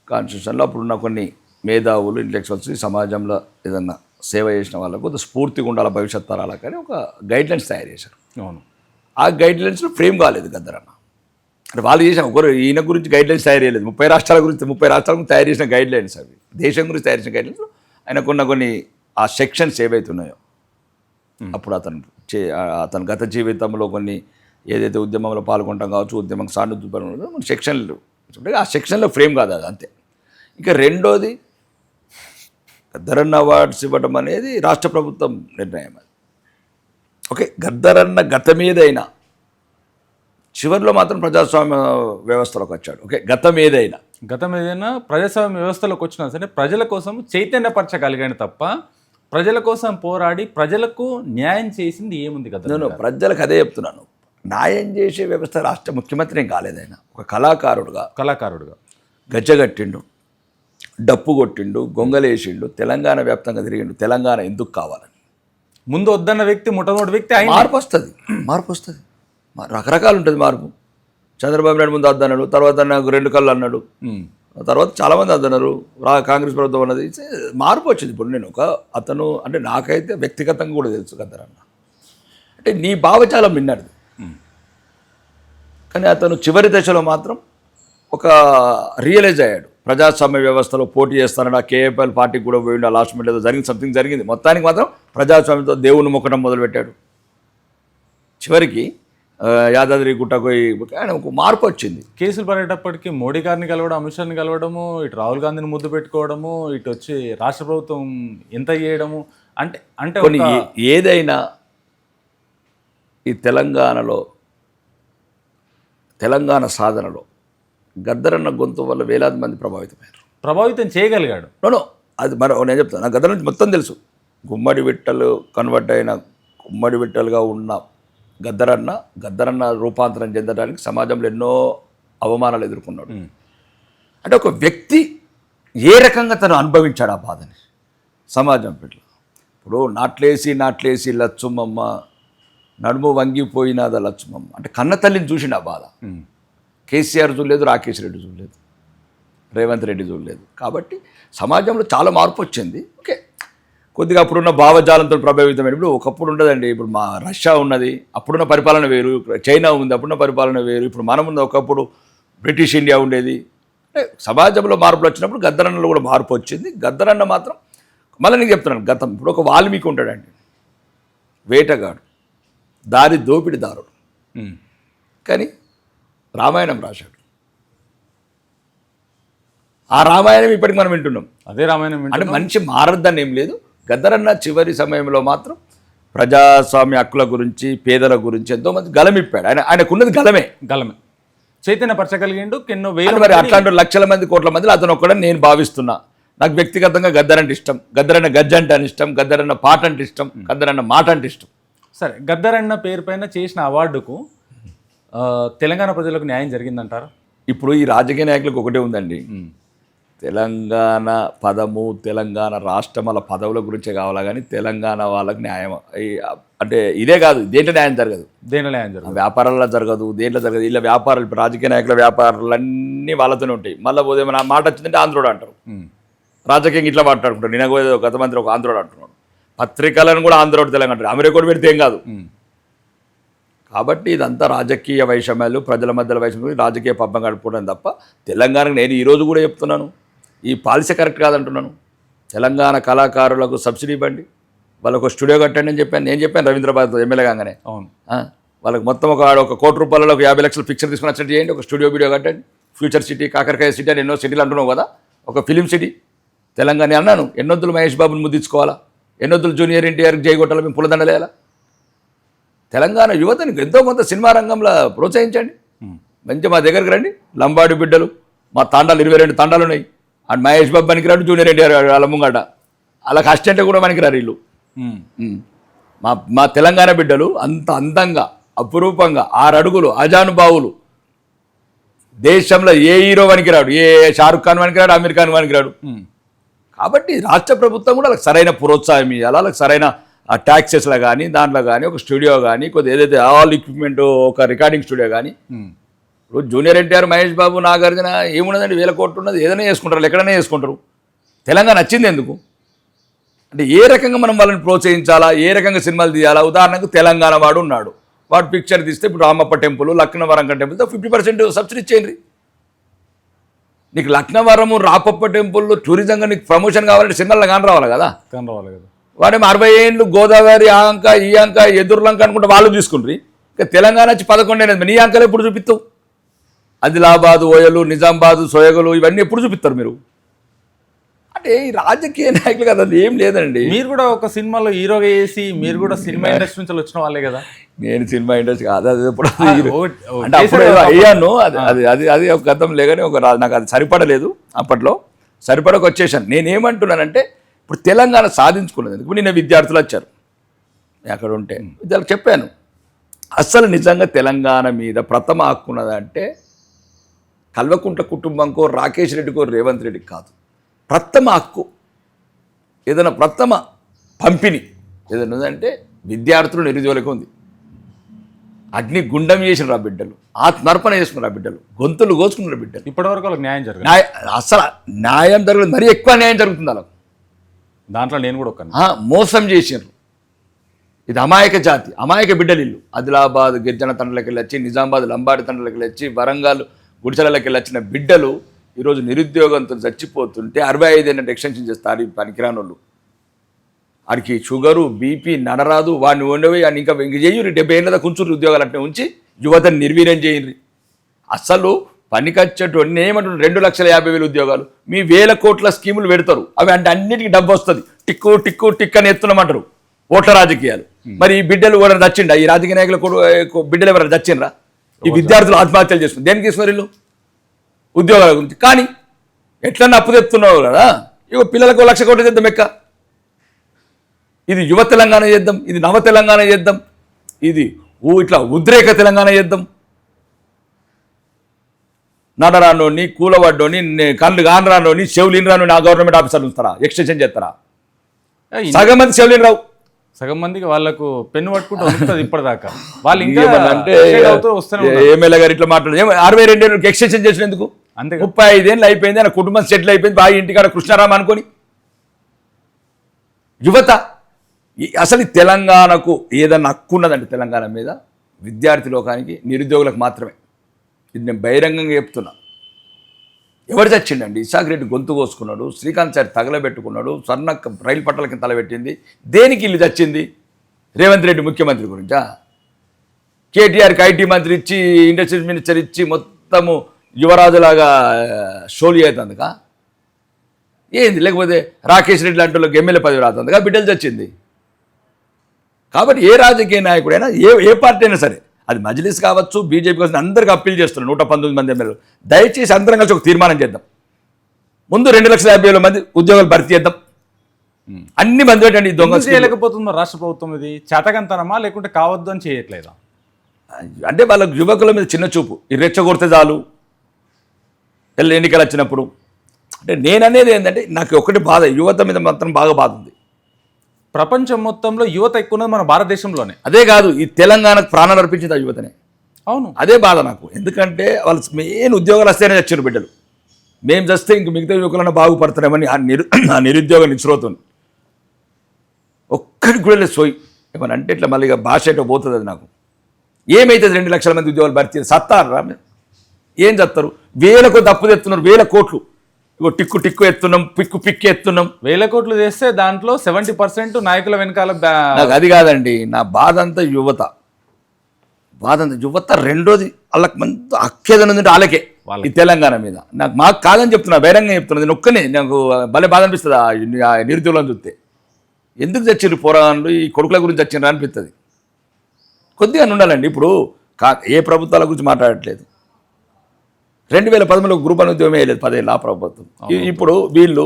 కాన్స్టిట్యూషన్లో అప్పుడున్న కొన్ని మేధావులు, ఇంటలెక్చువల్స్ సమాజంలో ఏదన్నా సేవ చేసిన వాళ్ళకు కొంత స్ఫూర్తిగా ఉండాలి భవిష్యత్ తరాలకు అని ఒక గైడ్లైన్స్ తయారు చేశారు. అవును, ఆ గైడ్లైన్స్లో ఫ్రేమ్ కాలేదు గద్దర్ అన్న. అంటే వాళ్ళు చేసిన ఈయన గురించి గైడ్లైన్స్ తయారు చేయలేదు. 30 రాష్ట్రాల గురించి తయారు చేసిన గైడ్లైన్స్ అవి. దేశం గురించి తయారు చేసిన గైడ్లైన్స్ ఆయనకున్న కొన్ని ఆ సెక్షన్స్ ఏవైతున్నాయో అప్పుడు అతను గత జీవితంలో కొన్ని ఏదైతే ఉద్యమంలో పాల్గొంటాం కావచ్చు, ఉద్యమం సానుభూతి సెక్షన్లు ఆ సెక్షన్లో ఫ్రేమ్ కాదు అది అంతే. ఇంకా రెండోది గద్దరన్న అవార్డ్స్ ఇవ్వడం అనేది రాష్ట్ర ప్రభుత్వం నిర్ణయం. అది ఓకే. గద్దరన్న గతం ఏదైనా చివరిలో మాత్రం ప్రజాస్వామ్య వ్యవస్థలోకి వచ్చాడు. ఓకే, గతం ఏదైనా ప్రజాస్వామ్య వ్యవస్థలోకి వచ్చినా సరే ప్రజల కోసం చైతన్యపరచగలిగాను తప్ప ప్రజల కోసం పోరాడి ప్రజలకు న్యాయం చేసింది ఏముంది కదా? నేను ప్రజలకు అదే చెప్తున్నాను. న్యాయం చేసే వ్యవస్థ రాష్ట్ర ముఖ్యమంత్రి ఏం కాలేదైనా. ఒక కళాకారుడుగా గజ్జగట్టిండు, డప్పు కొట్టిండు, గొంగలేసిండు, తెలంగాణ వ్యాప్తంగా తిరిగిండు. తెలంగాణ ఎందుకు కావాలని ముందు వద్దన్న వ్యక్తి, మొట్టమొదటి వ్యక్తి మార్పు వస్తుంది. రకరకాలు ఉంటుంది మార్పు. చంద్రబాబు నాయుడు ముందు అద్దన్నాడు, తర్వాత నాకు 2 కళ్ళు అన్నాడు, తర్వాత చాలామంది అద్దన్నారు. కాంగ్రెస్ ప్రభుత్వం అన్నది మార్పు వచ్చింది. ఇప్పుడు నేను అతను అంటే నాకైతే వ్యక్తిగతంగా కూడా తెలుసు గద్దరన్న అంటే నీ భావజాలం విన్నాడు, కానీ అతను చివరి దశలో మాత్రం ఒక రియలైజ్ అయ్యాడు. ప్రజాస్వామ్య వ్యవస్థలో పోటీ చేస్తానని ఆ కేఏపీఎల్ పార్టీకి కూడా పోయిండు. ఆ లాస్ట్ మినిట్ ఏదో సంథింగ్ జరిగింది. మొత్తానికి మాత్రం ప్రజాస్వామ్యంతో దేవుని మొక్కడం మొదలుపెట్టాడు. చివరికి యాదాద్రి గుట్టకు ఆయన ఒక మార్పు వచ్చింది. కేసులు పడేటప్పటికి మోడీ గారిని కలవడం, అమిత్ షాని కలవడము, ఇటు రాహుల్ గాంధీని ముద్దు పెట్టుకోవడము, ఇటు వచ్చి రాష్ట్ర ప్రభుత్వం ఎంత చేయడము అంటే అంటే కొన్ని ఏదైనా ఈ తెలంగాణ సాధనలో గద్దరన్న గొంతు వల్ల వేలాది మంది ప్రభావితం చేయగలిగాడు. నో అది నేను చెప్తాను, నాకు గద్దర నుంచి మొత్తం తెలుసు. గుమ్మడి విట్టలు కన్వర్ట్ అయిన గుమ్మడి విట్టలుగా ఉన్న గద్దరన్న రూపాంతరం చెందడానికి సమాజంలో ఎన్నో అవమానాలు ఎదుర్కొన్నాడు. అంటే ఒక వ్యక్తి ఏ రకంగా తను అనుభవించాడు ఆ బాధని సమాజం పట్ల. ఇప్పుడు నాట్లేసి లచ్చుమమ్మ నడుము వంగిపోయినాదా లచ్చుమమ్మ అంటే కన్న తల్లిని చూసిన ఆ బాధ. కేసీఆర్ చూడలేదు, రాకేష్ రెడ్డి చూడలేదు, రేవంత్ రెడ్డి చూడలేదు. కాబట్టి సమాజంలో చాలా మార్పు వచ్చింది. ఓకే, కొద్దిగా అప్పుడున్న భావజాలంతో ప్రభావితమైన. ఇప్పుడు ఒకప్పుడు ఉండదండి. ఇప్పుడు మా రష్యా ఉన్నది, అప్పుడున్న పరిపాలన వేరు. చైనా ఉంది, అప్పుడున్న పరిపాలన వేరు. ఇప్పుడు మనం ఉంది, ఒకప్పుడు బ్రిటిష్ ఇండియా ఉండేది. సమాజంలో మార్పులు వచ్చినప్పుడు గద్దరన్నలో కూడా మార్పు వచ్చింది. గద్దరన్న మాత్రం మళ్ళీ నేను చెప్తున్నాను, గతం ఇప్పుడు ఒక వాల్మీకి ఉంటాడండి, వేటగాడు, దారి దోపిడిదారుడు, కానీ రామాయణం రాశాడు. ఆ రామాయణం ఇప్పటికి మనం వింటున్నాం. అదే రామాయణం అంటే మనిషి మారద్దని ఏం లేదు. గద్దరన్న చివరి సమయంలో మాత్రం ప్రజాస్వామ్య హక్కుల గురించి, పేదల గురించి ఎంతోమంది గలమిప్పాడు. ఆయనకున్నది గలమే. చైతన్యపరచగలిగిండు. ఎన్నో వేలు. మరి అట్లాంటి లక్షల మంది, కోట్ల మందిలో అతను ఒక్కడని నేను భావిస్తున్నా. నాకు వ్యక్తిగతంగా గద్దరంటే ఇష్టం, గద్దరన్న గజ్జ అంటే అని ఇష్టం, గద్దరన్న పాట అంటే ఇష్టం, గద్దరన్న మాట అంటే ఇష్టం. సరే, గద్దరన్న పేరు పైన చేసిన అవార్డుకు తెలంగాణ ప్రజలకు న్యాయం జరిగిందంటారా? ఇప్పుడు ఈ రాజకీయ నాయకులకు ఒకటే ఉందండి, తెలంగాణ పదము, తెలంగాణ రాష్ట్రం వాళ్ళ పదవుల గురించే కావాలా, కానీ తెలంగాణ వాళ్ళకి న్యాయం అంటే ఇదే కాదు, దేంట్లో న్యాయం జరగదు. దేంట్లో న్యాయం జరగదు? వ్యాపారాల్లో జరగదు, దేంట్లో జరగదు. ఇలా వ్యాపారాలు, ఇప్పుడు రాజకీయ నాయకుల వ్యాపారాలన్నీ వాళ్ళతోనే ఉంటాయి. మళ్ళీ పోతే మన మాట వచ్చిందంటే ఆంధ్రోడు అంటారు. రాజకీయంగా ఇట్లా మాట్లాడుకుంటారు. నేను గత మంత్రి ఒక ఆంధ్రోడు అంటున్నాడు, పత్రికలను కూడా ఆంధ్రోడు తెలంగాణ అంటారు. అమెరికా కూడా పెడితే ఏం కాదు. కాబట్టి ఇదంతా రాజకీయ వైషమ్యాలు, ప్రజల మధ్యలో వైషమ్యాలు, రాజకీయ పబ్బం గడుపుకోవడం తప్ప తెలంగాణకు నేను ఈరోజు కూడా చెప్తున్నాను, ఈ పాలసీ కరెక్ట్ కాదంటున్నాను. తెలంగాణ కళాకారులకు సబ్సిడీ ఇవ్వండి, వాళ్ళకు స్టూడియో కట్టండి అని చెప్పాను. నేను చెప్పాను రవీంద్రబాద్ ఎమ్మెల్యే కాగానే. అవును, వాళ్ళకి మొత్తం ఒక కోటి రూపాయలలో 50 లక్షలు ఫిక్చర్ తీసుకుని వచ్చేట్టు చేయండి, ఒక స్టూడియో వీడియో కట్టండి. ఫ్యూచర్ సిటీ, కాకరకాయ సిటీ అని ఎన్నో సిటీలు అంటున్నావు కదా, ఒక ఫిలిం సిటీ తెలంగాణ అన్నాను. ఎన్నొద్దులు మహేష్ బాబుని ముద్దించుకోవాలా, ఎన్నొద్దులు జూనియర్ ఎన్టీఆర్కి జయగొట్టాలా, మేము పులదండలేయాలా. తెలంగాణ యువతని ఎంతో కొంత సినిమా రంగంలో ప్రోత్సహించండి. మంచిగా మా దగ్గరికి రండి. లంబాడి బిడ్డలు, మా తాండాలు 22 తాండాలు ఉన్నాయి. అండ్ మహేష్ బాబు పనికిరాడు, జూనియర్ ఎన్టీఆర్ వాళ్ళ ముంగట, అలాగ అసిస్టెంట్ కూడా పనికిరారు వీళ్ళు. మా తెలంగాణ బిడ్డలు అంత అందంగా, అపురూపంగా, 6 అడుగులు, అజానుబావులు, దేశంలో ఏ హీరో పనికిరాడు, ఏ షారుఖ్ ఖాన్ పనికిరాడు, అమీర్ ఖాన్ పనికిరాడు. కాబట్టి రాష్ట్ర ప్రభుత్వం కూడా వాళ్ళకి సరైన ప్రోత్సాహం ఇవ్వాలి. వాళ్ళకి సరైన ట్యాక్సెస్లో కానీ, దాంట్లో కానీ ఒక స్టూడియో కానీ, కొద్దిగా ఏదైతే ఆల్ ఎక్విప్మెంట్, ఒక రికార్డింగ్ స్టూడియో కానీ. ఇప్పుడు జూనియర్ ఎన్టీఆర్, మహేష్ బాబు, నాగార్జున ఏమున్నదండి, 1000 కోట్లు ఉన్నది, ఏదైనా చేసుకుంటారు, ఎక్కడైనా చేసుకుంటారు. తెలంగాణ వచ్చింది ఎందుకు అంటే ఏ రకంగా మనం వాళ్ళని ప్రోత్సహించాలా, ఏ రకంగా సినిమాలు తీయాలా. ఉదాహరణకు తెలంగాణ వాడు ఉన్నాడు, వాడు పిక్చర్ తీస్తే ఇప్పుడు రామప్ప టెంపుల్, లక్నవరం టెంపుల్తో 50% సబ్సిడీ ఇచ్చేయండి. నీకు లక్నవరము, రామప్ప టెంపుల్ టూరిజంగా నీకు ప్రమోషన్ కావాలంటే సినిమాల్లో కాని రావాలి కదా. వాడేమో 60 ఏళ్ళు గోదావరి ఆ అంక ఈ అంక ఎదురులంక అనుకుంటే వాళ్ళు తీసుకుంటారు. ఇంకా తెలంగాణ వచ్చి 11 నీ అంకలు ఎప్పుడు చూపిస్తావు? ఆదిలాబాదు, ఓయలు, నిజామాబాదు, సోయగలు ఇవన్నీ ఎప్పుడు చూపిస్తారు మీరు? అంటే ఈ రాజకీయ నాయకులు కదా, అది ఏం లేదండి. మీరు కూడా ఒక సినిమాలో హీరోగా వేసి, మీరు కూడా సినిమా ఇండస్ట్రీ నుంచి వచ్చిన వాళ్ళే కదా. నేను సినిమా ఇండస్ట్రీ కాదు, అది ఎప్పుడు అంటే అప్పుడు అయ్యాను. అది ఒక గతం లేగానే నాకు అది సరిపడలేదు, అప్పట్లో సరిపడకు వచ్చేసాను. నేనేమంటున్నానంటే ఇప్పుడు తెలంగాణ సాధించుకున్నది. ఇప్పుడు నిన్న విద్యార్థులు వచ్చారు, అక్కడ ఉంటే విద్యార్థులకు చెప్పాను, అస్సలు నిజంగా తెలంగాణ మీద ప్రథమ హక్కు ఉన్నదంటే కల్వకుంట్ల కుటుంబంకో, రాకేష్ రెడ్డికో, రేవంత్ రెడ్డికి కాదు. ప్రథమ హక్కు ఏదైనా ప్రథమ పంపిణీ ఏదైనా ఉందంటే విద్యార్థులు, నిరుద్యోగులకు ఉంది. అగ్ని గుండం చేసినారు ఆ బిడ్డలు, ఆత్మర్పణ చేసుకున్నారు ఆ బిడ్డలు, గొంతులు కోసుకున్నారు బిడ్డలు. ఇప్పటివరకు వాళ్ళకి న్యాయం జరగదు. అసలు న్యాయం జరగదు, మరీ ఎక్కువ న్యాయం జరుగుతుంది వాళ్ళకు. దాంట్లో నేను కూడా ఒక మోసం చేసినారు. ఇది అమాయక జాతి, అమాయక బిడ్డలు ఇల్లు. ఆదిలాబాద్ గిరిజన తండ్రులకి వెళ్ళి వచ్చి, నిజామాబాద్ లంబాడి తండ్రులకి వెళ్ళి వచ్చి, వరంగల్ గుడిసెలకి వెళ్ళి వచ్చిన బిడ్డలు ఈరోజు నిరుద్యోగంతో చచ్చిపోతుంటే 65 ఏళ్ళ ఎక్స్టెన్షన్ చేస్తారు ఈ పనికిరాని వాళ్ళు. వాడికి షుగరు బీపీ నడరాదు, వాడిని వండవి అని ఇంకా చెయ్యరు. 70 ఏళ్ళ కొంచెం ఉద్యోగాలు అంటే ఉంచి యువతని నిర్వీర్యం చేయండి. అసలు పనికొచ్చేటువంటి ఏమంటున్నారు 2,50,000 ఉద్యోగాలు, మీ 1,000 కోట్ల స్కీములు పెడతారు. అవి అంటే అన్నిటికీ డబ్బు వస్తుంది, టిక్కు టిక్కు టిక్ అని ఎత్తున్నామంటారు ఓట్ల రాజకీయాలు. మరి ఈ బిడ్డలు ఎవరైనా దచ్చిండా? ఈ రాజకీయ నాయకుల బిడ్డలు ఎవరైనా దచ్చిండ్రా? ఈ విద్యార్థులు ఆత్మహత్యలు చేస్తున్నారు దేనికి తీసుకున్నారు వీళ్ళు? ఉద్యోగాల గురించి. కానీ ఎట్లన్నా అప్పు తెస్తున్నావు కదా, ఇక పిల్లలకు 1,00,000 కోట్లు తెద్దాం ఎక్క. ఇది యువ తెలంగాణ చేద్దాం, ఇది నవ తెలంగాణ చేద్దాం, ఇది ఇట్లా ఉద్రేక తెలంగాణ చేద్దాం. నడరానోని, కూలవాడోని, కళ్ళు కానరానోని, చెవులిని రాను ఆ గవర్నమెంట్ ఆఫీసర్లు ఉంస్తారా? ఎక్స్టెన్షన్ చేస్తారా? సగం మంది చెవులిని రావు, సగం మందికి వాళ్ళకు పెన్ను పట్టుకుంటూ వస్తుంది ఇప్పటిదాకా. వాళ్ళు ఇంకా అంటే ఎమ్మెల్యే గారు ఇట్లా మాట్లాడు 62 ఏళ్ళకి ఎక్స్టెన్షన్ చేసినందుకు. అంతే 35 ఏళ్ళు అయిపోయింది, ఆయన కుటుంబం సెటిల్ అయిపోయింది, బాగా ఇంటికాడ కృష్ణారామ అనుకొని. యువత అసలు ఈ తెలంగాణకు ఏదన్నా హక్కు ఉన్నదంటే తెలంగాణ మీద విద్యార్థి లోకానికి, నిరుద్యోగులకు మాత్రమే. ఇది నేను బహిరంగంగా చెప్తున్నా. ఎవరు చచ్చిండండి? ఇసాక్ రెడ్డి గొంతు కోసుకున్నాడు, శ్రీకాంత్ సార్ తగలబెట్టుకున్నాడు, స్వర్ణక్క రైలు పట్టాలకి తలబెట్టింది. దేనికి ఇల్లు చచ్చింది? రేవంత్ రెడ్డి ముఖ్యమంత్రి గురించా? కేటీఆర్కి ఐటీ మంత్రి ఇచ్చి, ఇండస్ట్రీస్ మినిస్టర్ ఇచ్చి మొత్తము యువరాజులాగా షోలు అవుతుందిగా ఏంది? లేకపోతే రాకేష్ రెడ్డి లాంటి వాళ్ళకి ఎమ్మెల్యే పదవి రాతుందిగా బిడ్డలు చచ్చింది. కాబట్టి ఏ రాజకీయ నాయకుడైనా, ఏ పార్టీ అయినా సరే, అది మజ్లిస్ కావచ్చు, బీజేపీ కావచ్చు, అందరికీ అప్పీల్ చేస్తున్నారు 119 మంది ఎమ్మెల్యేలు. దయచేసి అందరం కలిసి ఒక తీర్మానం చేద్దాం. ముందు 2,50,000 మంది ఉద్యోగాలు భర్తీ చేద్దాం. అన్ని మంది పెట్టండి. దొంగ చేయలేకపోతుందో రాష్ట్ర ప్రభుత్వం ఇది చేతకంతనమా లేకుంటే కావద్దు అని చేయట్లేదా? అంటే వాళ్ళ యువకుల మీద చిన్న చూపు. ఈ రెచ్చగొడితే చాలు ఎన్నికలు వచ్చినప్పుడు. అంటే నేననేది ఏంటంటే, నాకు ఒకటి బాధ, యువత మీద మాత్రం బాగా బాధ ఉంది. ప్రపంచం మొత్తంలో యువత ఎక్కువ ఉన్నది మన భారతదేశంలోనే. అదే కాదు, ఈ తెలంగాణకు ప్రాణాలు అర్పించింది ఆ యువతనే. అవును, అదే బాధ నాకు. ఎందుకంటే వాళ్ళు మెయిన్ ఉద్యోగాలు వస్తేనే చచ్చారు బిడ్డలు. మేము చస్తే ఇంక మిగతా యువకులన్నా బాగుపడతారేమని ఆ నిరుద్యోగ నిశ్రోతం ఒక్కడికి కూడా లేదు సోయి. ఏమని అంటే ఇట్లా మళ్ళీ భాష ఎటో పోతుంది. అది నాకు ఏమైతుంది? 2,00,000 మంది ఉద్యోగాలు భర్తీ సత్తారా? ఏం చేస్తారు? 1,000 కోట్లు అప్పు తెస్తున్నారు, 1,000 కోట్లు. ఇగో టిక్కు టిక్కు ఎత్తున్నాం, పిక్కు ఎత్తున్నాం. 1,000 కోట్లు చేస్తే దాంట్లో 70% నాయకుల వెనకాల. నాకు అది కాదండి నా బాధ అంతా, యువత బాధ అంతా. యువత రెండోది వాళ్ళకి మంచి అక్కేదనుందంటే వాళ్ళకే, ఈ తెలంగాణ మీద. మాకు కాదని చెప్తున్నా, బహిరంగంగా చెప్తున్నా. నేను ఒక్కనే, నాకు భలే బాధ అనిపిస్తుంది ఆ నిరుద్యోగులను చూస్తే. ఎందుకు చచ్చిండ్రు పోరాళ్ళు, ఈ కొడుకుల గురించి చచ్చిండ్రు అనిపిస్తుంది. కొద్దిగా ఉండాలండి. ఇప్పుడు ఏ ప్రభుత్వాల గురించి మాట్లాడట్లేదు. 2013లో గ్రూప్ అని ఉద్యోగం వేయలేదు 10 ఏళ్ళు ఆ ప్రభుత్వం. ఇప్పుడు వీళ్ళు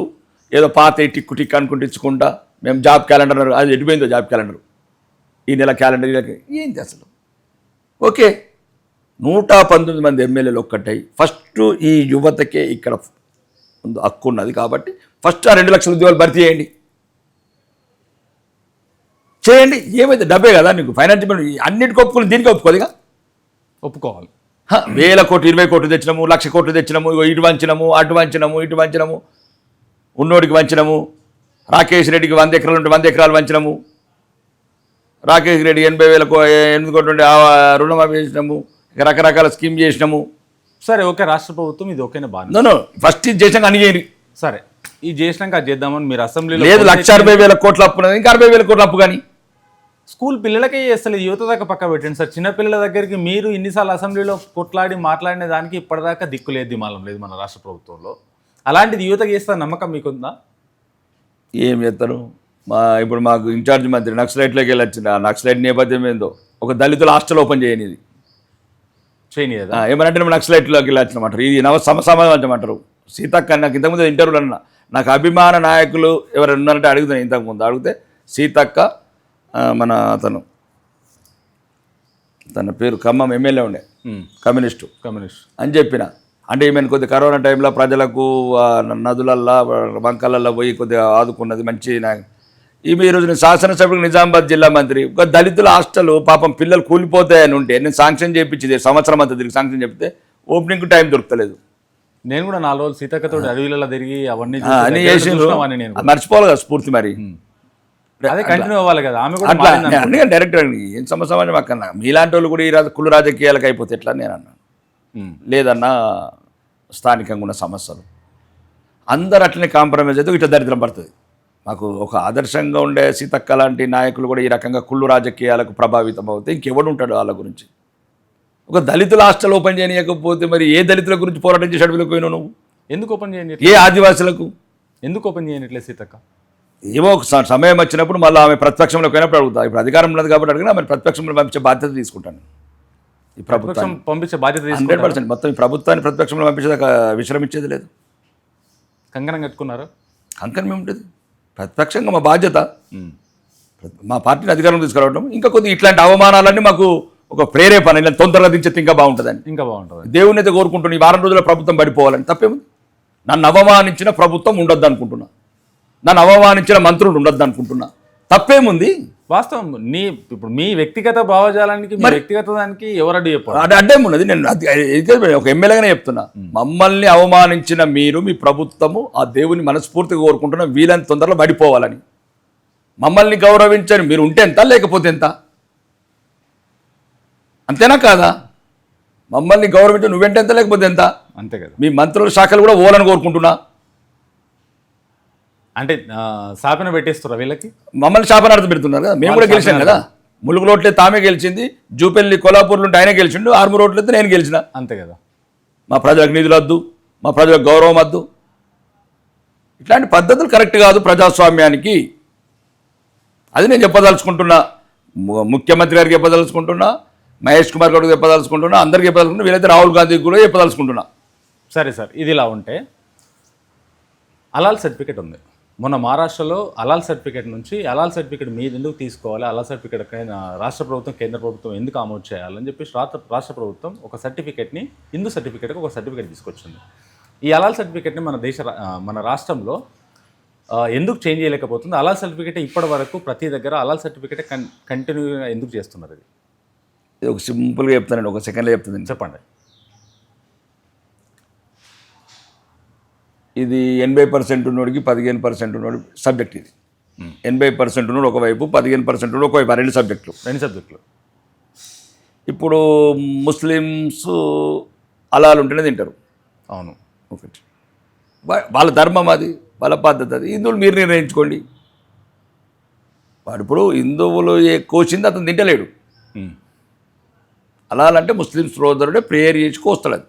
ఏదో పాత టిక్కు టిక్ అనుకుంటూ ఇచ్చుకుంటా, మేము జాబ్ క్యాలెండర్, అది ఎటుపోయిందో జాబ్ క్యాలెండర్, ఈ నెల క్యాలెండర్ ఏంటి అసలు? ఓకే, 119 మంది ఎమ్మెల్యేలు ఒక్కటై ఫస్ట్ ఈ యువతకే ఇక్కడ హక్కు ఉన్నది కాబట్టి ఫస్ట్ ఆ 2,00,000 ఉద్యోగాలు భర్తీ చేయండి. ఏమైతే డబ్బే కదా నీకు ఫైనాన్షియల్, అన్నిటికీ ఒప్పుకుని దీనికి ఒప్పుకోదుగా. ఒప్పుకోవాలి. 1,000 కోట్లు 20 కోట్లు తెచ్చినాము, 1,00,000 కోట్లు తెచ్చినాము, ఇటు వంచినాము, అటు వంచినాము, ఇటు వంచినాము, ఉన్నోడికి వంచినాము. రాకేష్ రెడ్డికి 100 ఎకరాలు ఉంటే 100 ఎకరాలు వంచినాము. రాకేష్ రెడ్డి 80,000 కోట్లు ఉంటే రుణమాఫీ చేసినాము, రకరకాల స్కీమ్ చేసినాము. సరే ఓకే, రాష్ట్ర ప్రభుత్వం ఇది ఓకేనా? బాగా నో ఫస్ట్ ఇది చేసినాక అని చేయండి. సరే, ఇది చేసినాక అది చేద్దామని మీరు అసెంబ్లీలో లేదు 1,60,000 కోట్ల అప్పు ఉన్నది, ఇంకా 60,000 కోట్ల అప్పు. కానీ స్కూల్ పిల్లలకే అసలు యువత దాకా పక్క పెట్టండి సార్. చిన్నపిల్లల దగ్గరికి మీరు ఇన్నిసార్లు అసెంబ్లీలో కొట్లాడి మాట్లాడిన దానికి ఇప్పటిదాకా దిక్కు లేదు, దిమాలం లేదు మన రాష్ట్ర ప్రభుత్వంలో. అలాంటిది యువతకి చేస్తా నమ్మకం మీకుందా? ఏం చేస్తారు? ఇప్పుడు మాకు ఇన్ఛార్జ్ మంత్రి నక్సలైట్లోకి వెళ్ళి వచ్చింది. ఆ నక్సలైట్ నేపథ్యం ఏందో, ఒక దళితుల హాస్టల్ ఓపెన్ చేయనిది ఏమనంటే నక్సలైట్లోకి వెళ్ళి వచ్చినమంటారు. ఇది సమాజం అంటారు. సీతక్క నాకు ఇంతకుముందు ఇంటర్వ్యూలు అన్నా, నాకు అభిమాన నాయకులు ఎవరు ఉన్నారంటే అడుగుతాను. ఇంతకుముందు అడిగితే సీతక్క, మన తన పేరు ఖమ్మం ఎమ్మెల్యే ఉండే, కమ్యూనిస్టు అని చెప్పిన. అంటే ఈమెను కొద్దిగా కరోనా టైంలో ప్రజలకు నదులల్లో వంకలల్లో పోయి కొద్దిగా ఆదుకున్నది మంచి. ఈమె ఈరోజు నేను శాసనసభ్యులకు నిజామాబాద్ జిల్లా మంత్రి ఒక దళితుల హాస్టల్ పాపం పిల్లలు కూలిపోతాయని ఉంటే నేను శాంక్షన్ చేయించింది సంవత్సరం అంతా తిరిగి శాంక్షన్ చెప్తే ఓపెనింగ్ టైం దొరకలేదు. నేను కూడా 4 రోజులు సీతక్కతో అడవిలలో తిరిగి అవన్నీ అని చేసిండ్రు. మర్చిపోవాలి కదా స్ఫూర్తి మరి. అదే కంటిన్యూ అవ్వాలి కదా. ఆమె కూడా అట్లా అందుకే డైరెక్ట్ ఏం సమాజం అక్కడన్నా మీలాంటి వాళ్ళు కూడా ఈ కుళ్ళు రాజకీయాలకు అయిపోతే ఎట్లా నేను అన్నాను. లేదన్నా స్థానికంగా ఉన్న సమస్యలు అందరు అట్లనే కాంప్రమైజ్ అయితే ఇట్లా దరిద్రం పడుతుంది. మాకు ఒక ఆదర్శంగా ఉండే సీతక్క లాంటి నాయకులు కూడా ఈ రకంగా కుళ్ళు రాజకీయాలకు ప్రభావితం అవుతే ఇంకెవడు ఉంటాడు వాళ్ళ గురించి. ఒక దళితుల హాస్టల్ ఓపెన్ చేయకపోతే మరి ఏ దళితుల గురించి పోరాటం చేసి అడవిలోకి పోయినావు నువ్వు? ఎందుకు ఓపెన్ చేయండి? ఏ ఆదివాసులకు ఎందుకు ఓపెన్ చేయనట్లే సీతక్క? ఏమో ఒక సమయం వచ్చినప్పుడు మళ్ళీ ఆమె ప్రతిపక్షంలో పోయినప్పుడు అడుగుతా. ఇప్పుడు అధికారం ఉన్నది కాబట్టి అడిగినా ఆమె ప్రతిపక్షంలో పంపించే బాధ్యత తీసుకుంటాను. ఈ ప్రభుత్వం పంపించే బాధ్యత 100% మొత్తం ఈ ప్రభుత్వాన్ని ప్రతిపక్షంలో పంపించేదాకా విశ్రమించేది లేదు. కంకణం కట్టుకున్నారు. కంకణం ఏముంటుంది? ప్రతిపక్షంగా మా బాధ్యత మా పార్టీని అధికారం తీసుకురావడం. ఇంకా కొద్దిగా ఇట్లాంటి అవమానాలన్నీ మాకు ఒక ప్రేరేపణ, ఇలా తొందరగా దించేది ఇంకా బాగుంటుందని. ఇంకా బాగుంటుంది. దేవుని అయితే కోరుకుంటున్నా ఈ వారం రోజుల ప్రభుత్వం పడిపోవాలని. తప్పేముంది? నన్ను అవమానించిన ప్రభుత్వం ఉండొద్దు అనుకుంటున్నా, నన్ను అవమానించిన మంత్రులు ఉండొద్దు అనుకుంటున్నా. తప్పేముంది? వాస్తవం. ఇప్పుడు మీ వ్యక్తిగత భావజాలానికి మీ వ్యక్తిగత దానికి ఎవరడ్డు చెప్పారు? అడ్డేమున్నది? నేను ఒక ఎమ్మెల్యేగానే చెప్తున్నా, మమ్మల్ని అవమానించిన మీరు మీ ప్రభుత్వము ఆ దేవుని మనస్ఫూర్తిగా కోరుకుంటున్నా వీళ్ళని తొందరలో పడిపోవాలని. మమ్మల్ని గౌరవించని మీరు ఉంటే ఎంత లేకపోతే ఎంత? అంతేనా కాదా? మమ్మల్ని గౌరవించి నువ్వెంటే ఎంత లేకపోతే ఎంత? అంతే కదా. మీ మంత్రుల శాఖలు కూడా ఓలని కోరుకుంటున్నా. అంటే శాపన పెట్టేస్తారా వీళ్ళకి? మమ్మల్ని శాపనార్థం పెడుతున్నారు కదా. మేము కూడా గెలిచాం కదా. ములుగు రోడ్లే తామే గెలిచింది, జూపల్లి కొల్లాపూర్లో ఉంటే ఆయనే గెలిచిండు, ఆర్మూర్ రోడ్లు అయితే నేను గెలిచిన. అంతే కదా. మా ప్రజలకు నిధులు వద్దు, మా ప్రజలకు గౌరవం వద్దు, ఇట్లాంటి పద్ధతులు కరెక్ట్ కాదు ప్రజాస్వామ్యానికి. అది నేను చెప్పదలుచుకుంటున్నా. ముఖ్యమంత్రి గారికి చెప్పదలుచుకుంటున్నా, మహేష్ కుమార్ గారికి చెప్పదలుచుకుంటున్నా, అందరికీ చెప్పదలుచుకుంటున్నా, వీలైతే రాహుల్ గాంధీకి కూడా చెప్పదలుచుకుంటున్నా. సరే సార్, ఇది ఇలా ఉంటే అలాల్ సర్టిఫికేట్ ఉంది. మొన్న మహారాష్ట్రలో అలాల్ సర్టిఫికేట్ నుంచి అలాల్ సర్టిఫికేట్ మీద ఎందుకు తీసుకోవాలి, అలాల్ సర్టిఫికేట్ రాష్ట్ర ప్రభుత్వం కేంద్ర ప్రభుత్వం ఎందుకు ఆమోదు చేయాలని చెప్పేసి రాష్ట్ర ప్రభుత్వం ఒక సర్టిఫికేట్ని హిందూ సర్టిఫికేట్కి ఒక సర్టిఫికేట్ తీసుకొచ్చింది. ఈ అలాల్ సర్టిఫికేట్ని మన రాష్ట్రంలో ఎందుకు చేంజ్ చేయలేకపోతుంది? అలాల్ సర్టిఫికేట్ ఇప్పటి వరకు ప్రతి దగ్గర అలాల్ సర్టిఫికేట్ కంటిన్యూగా ఎందుకు చేస్తున్నారు? ఇది ఒక సింపుల్గా చెప్తానండి, ఒక సెకండ్లో చెప్తానండి. చెప్పండి. ఇది 80% ఉన్నోడికి 15% ఉన్నోడి సబ్జెక్ట్. ఇది 80% ఉన్నోడు ఒకవైపు, 15% ఉన్నోడు ఒకవైపు, రెండు సబ్జెక్టులు. ఇప్పుడు ముస్లిమ్స్ అలాలు ఉంటేనే తింటారు. అవును, ఒకటి వాళ్ళ ధర్మం, అది వాళ్ళ పద్ధతి. అది హిందువులు మీరు నిర్ణయించుకోండి. వాడు ఇప్పుడు హిందువులు కోసింది అతను తింటలేడు. అలాలంటే ముస్లిం సోదరుడే ప్రేయర్ చేసి కోస్తాడు. అది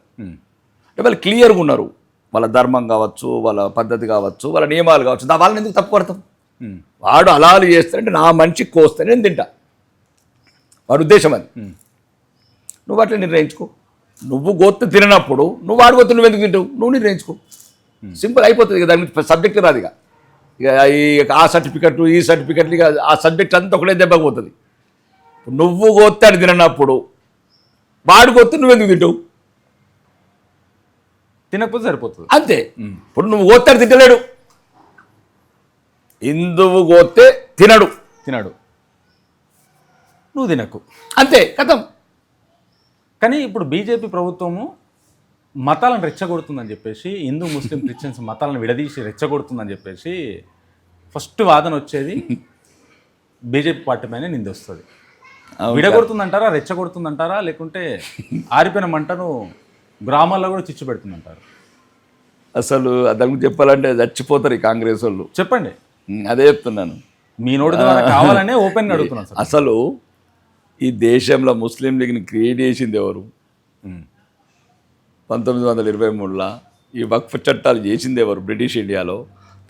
అంటే వాళ్ళు క్లియర్గా ఉన్నారు. వాళ్ళ ధర్మం కావచ్చు, వాళ్ళ పద్ధతి కావచ్చు, వాళ్ళ నియమాలు కావచ్చు. వాళ్ళని ఎందుకు తప్పు పడతాం? వాడు అలాలు చేస్తాడంటే నా మనిషికి కోస్తే నేను తింటా, వాడి ఉద్దేశం అది. నువ్వు అట్లా నిర్ణయించుకో. నువ్వు గోత్తు తిననప్పుడు నువ్వు వాడు గొత్తు నువ్వు ఎందుకు తింటావు? నువ్వు నిర్ణయించుకో. సింపుల్ అయిపోతుంది కదా. దాని సబ్జెక్ట్ రాదు ఇక ఆ సర్టిఫికెట్ ఈ సర్టిఫికెట్లు, ఇక ఆ సబ్జెక్ట్ అంతా ఒకటే దెబ్బకి పోతుంది. నువ్వు గోత్తాడు తిననప్పుడు వాడు గొత్తు నువ్వు ఎందుకు తింటావు? తినకపోతే సరిపోతుంది అంతే. ఇప్పుడు నువ్వు గోత్తాడు తింటలేడు, హిందువు గోత్తే తినడు, నువ్వు తినకు, అంతే కథం. కానీ ఇప్పుడు బీజేపీ ప్రభుత్వము మతాలను రెచ్చగొడుతుందని చెప్పేసి, హిందూ ముస్లిం క్రిస్టియన్స్ మతాలను విడదీసి రెచ్చగొడుతుందని చెప్పేసి ఫస్ట్ వాదన వచ్చేది బీజేపీ పార్టీ పైన నింది వస్తుంది. విడగొడుతుందంటారా, రెచ్చగొడుతుందంటారా, లేకుంటే ఆరిపోయిన మంటను గ్రామాల్లో కూడా చిచ్చు పెడుతుందంటారు? అసలు దాని గురించి చెప్పాలంటే చచ్చిపోతారు ఈ కాంగ్రెస్ వాళ్ళు. చెప్పండి. అదే చెప్తున్నాను. మీ నోటి ద్వారా కావాలనే ఓపెన్గా అడుగుతున్నాను. అసలు ఈ దేశంలో ముస్లిం లీగ్ని క్రియేట్ చేసింది ఎవరు? 1923లో ఈ వక్ఫ్ చట్టాలు చేసింది ఎవరు? బ్రిటిష్ ఇండియాలో.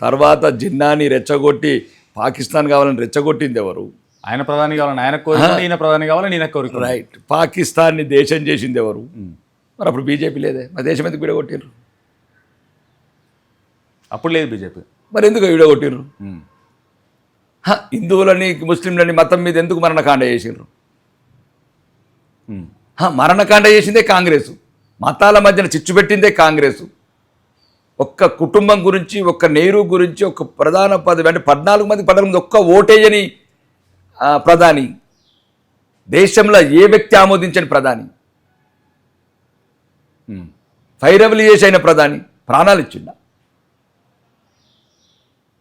తర్వాత జిన్నాని రెచ్చగొట్టి పాకిస్తాన్ కావాలని రెచ్చగొట్టింది ఎవరు? ఆయన ప్రధాని కావాలని ఆయన కోరిక, ఈయన ప్రధాని కావాలని ఈయన కోరిక. రైట్. పాకిస్తాన్ని దేశం చేసింది ఎవరు? మరి అప్పుడు బీజేపీ లేదే. మరి దేశం ఎందుకు విడగొట్టిర్రు? అప్పుడు లేదు బీజేపీ. మరి ఎందుకు విడగొట్టిర్రు? హిందువులని ముస్లింలని మతం మీద ఎందుకు మరణకాండ చేసిండ్రు? మరణకాండ చేసిందే కాంగ్రెస్. మతాల మధ్యన చిచ్చు పెట్టిందే కాంగ్రెస్. ఒక్క కుటుంబం గురించి, ఒక్క నెహ్రూ గురించి, ఒక్క ప్రధాన పదవి అంటే 14 ఒక్క ఓటేయని ప్రధాని, దేశంలో ఏ వ్యక్తి ఆమోదించని ప్రధాని, ఫైరబుల్ చేసి అయిన ప్రధాని ప్రాణాలు ఇచ్చిండా?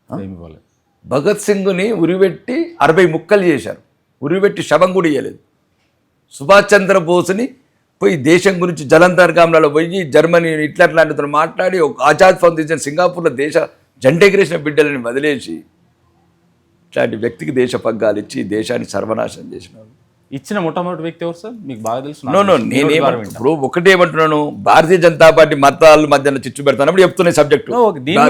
ఏమి ఇవ్వలేదు. భగత్ సింగ్ని ఉరిపెట్టి 60 ముక్కలు చేశారు, ఉరిపెట్టి శవం కూడా ఇయ్యలేదు. సుభాష్ చంద్రబోస్ని పోయి దేశం గురించి జలంధర్ గామ్లలో పోయి జర్మనీ హిట్లర్ లాంటితో మాట్లాడి ఒక ఆజాద్ ఫౌండేషన్ సింగపూర్లో దేశ జెండెగరేసిన బిడ్డలని వదిలేసి ఇట్లాంటి వ్యక్తికి దేశ పగ్గాలు ఇచ్చి దేశాన్ని సర్వనాశనం చేసినారు. ఇచ్చిన మొట్టమొదటి వ్యక్తి ఎవరు సార్? మీకు బాగా తెలుసు. ఇప్పుడు ఒకటేమంటున్నాను, భారతీయ జనతా పార్టీ మతాల మధ్యన చిచ్చు పెడతానప్పుడు చెప్తున్న సబ్జెక్టు.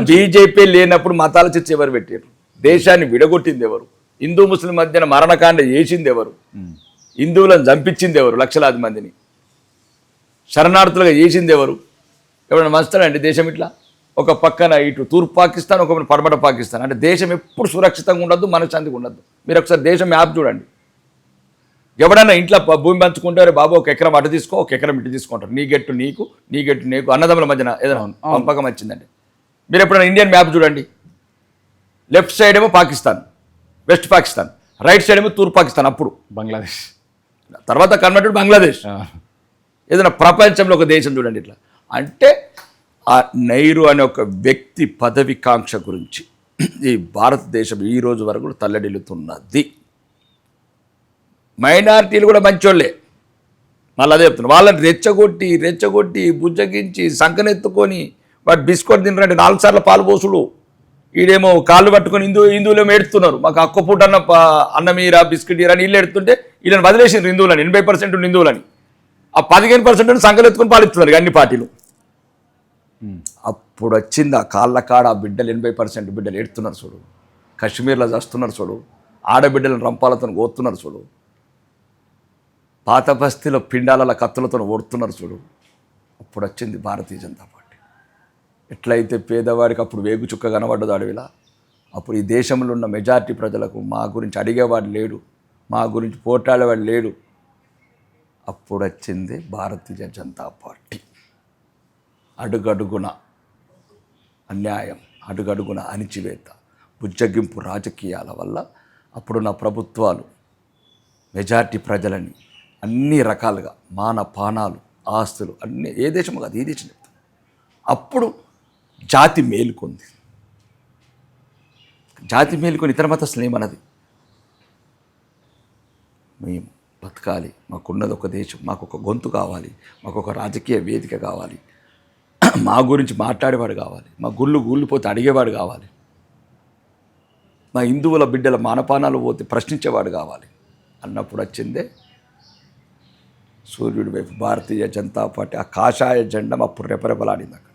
బీజేపీ లేనప్పుడు మతాల చిచ్చు ఎవరు పెట్టారు? దేశాన్ని విడగొట్టింది ఎవరు? హిందూ ముస్లిం మధ్యన మరణకాండ చేసింది ఎవరు? హిందువులను చంపించింది ఎవరు? లక్షలాది మందిని శరణార్థులుగా చేసింది ఎవరు? ఎవరైనా మంచుతాడండి దేశం ఇట్లా? ఒక పక్కన ఇటు తూర్పు పాకిస్తాన్, ఒక పడమట పాకిస్తాన్. అంటే దేశం ఎప్పుడు సురక్షితంగా ఉండద్దు, మనశ్శాంతిగా ఉండద్దు. మీరు ఒకసారి దేశం మ్యాప్ చూడండి. ఎవడన్నా ఇంట్లో భూమి పంచుకుంటారు, బాబు ఒక ఎకరం అటు తీసుకో, ఒక ఎకరం ఇటు తీసుకుంటారు, నీ గెట్టు నీకు, నీ గెట్టు నీకు, అన్నదమ్ముల మధ్యన ఏదైనా పంపకం వచ్చిందండి. మీరు ఎప్పుడైనా ఇండియన్ మ్యాప్ చూడండి, లెఫ్ట్ సైడ్ ఏమో Pakistan, west Pakistan, right side ఏమో తూర్పు పాకిస్తాన్, అప్పుడు బంగ్లాదేశ్, తర్వాత కన్వర్టెడ్ బంగ్లాదేశ్. ఏదైనా ప్రపంచంలో ఒక దేశం చూడండి ఇట్లా. అంటే ఆ నెహ్రూ అనే ఒక వ్యక్తి పదవికాంక్ష గురించి ఈ భారతదేశం ఈ రోజు వరకు తల్లడిల్లుతున్నది. మైనారిటీలు కూడా మంచోళ్ళే, మళ్ళీ అదే చెప్తున్నారు. వాళ్ళని రెచ్చగొట్టి బుజ్జగించి సంకనెత్తుకొని వాడు బిస్కెట్ తినరంటే 4 సార్లు పాలు పోసుడు, ఈడేమో కాళ్ళు పట్టుకొని హిందువులేమో ఏడుతున్నారు, మాకు అక్క పూట అన్నమీరా బిస్కెట్ ఇరా నీళ్ళు ఎడుతుంటే వీళ్ళని వదిలేసిండ్రు హిందువులని. 80% హిందువులని, ఆ 15% సంకలెత్తుకొని పాలిస్తున్నారు అన్ని పార్టీలు. అప్పుడు వచ్చింది ఆ కాళ్ళ కాడ ఆ బిడ్డలు 80% బిడ్డలు ఏడుతున్నారు చూడు, కశ్మీర్లో చేస్తున్నారు చూడు, ఆడబిడ్డలను రంపాలతో కోస్తున్నారు చూడు, పాత బస్తీలో పిండాల కత్తులతో ఓడుతున్నారు చూడు. అప్పుడు వచ్చింది భారతీయ జనతా పార్టీ. ఎట్లయితే పేదవాడికి అప్పుడు వేగు చుక్క కనబడ్డదు అడవిలా, అప్పుడు ఈ దేశంలో ఉన్న మెజారిటీ ప్రజలకు మా గురించి అడిగేవాడు లేడు, మా గురించి పోట్లాడేవాడు లేడు. అప్పుడు వచ్చింది భారతీయ జనతా పార్టీ. అడుగడుగున అన్యాయం, అడుగడుగున అణిచివేత, బుజ్జగింపు రాజకీయాల వల్ల అప్పుడున్న ప్రభుత్వాలు మెజారిటీ ప్రజలని అన్ని రకాలుగా మానపానాలు, ఆస్తులు అన్నీ, ఏ దేశం కాదు ఈ దేశం చెప్తాం. అప్పుడు జాతి మేలుకొంది. జాతి మేలుకొని ఇతర మతస్థులు ఏమన్నది, మేము బతకాలి, మాకున్నది ఒక దేశం, మాకు ఒక గొంతు కావాలి, మాకు ఒక రాజకీయ వేదిక కావాలి, మా గురించి మాట్లాడేవాడు కావాలి, మా గుళ్ళు గూళ్ళిపోతే అడిగేవాడు కావాలి, మా హిందువుల బిడ్డల మానపానాలు పోతే ప్రశ్నించేవాడు కావాలి అన్నప్పుడు వచ్చిందే సూర్యుడి వైపు భారతీయ జనతా పార్టీ. ఆ కాషాయ జెండా అప్పుడు రెపరెపలాడింది అక్కడ.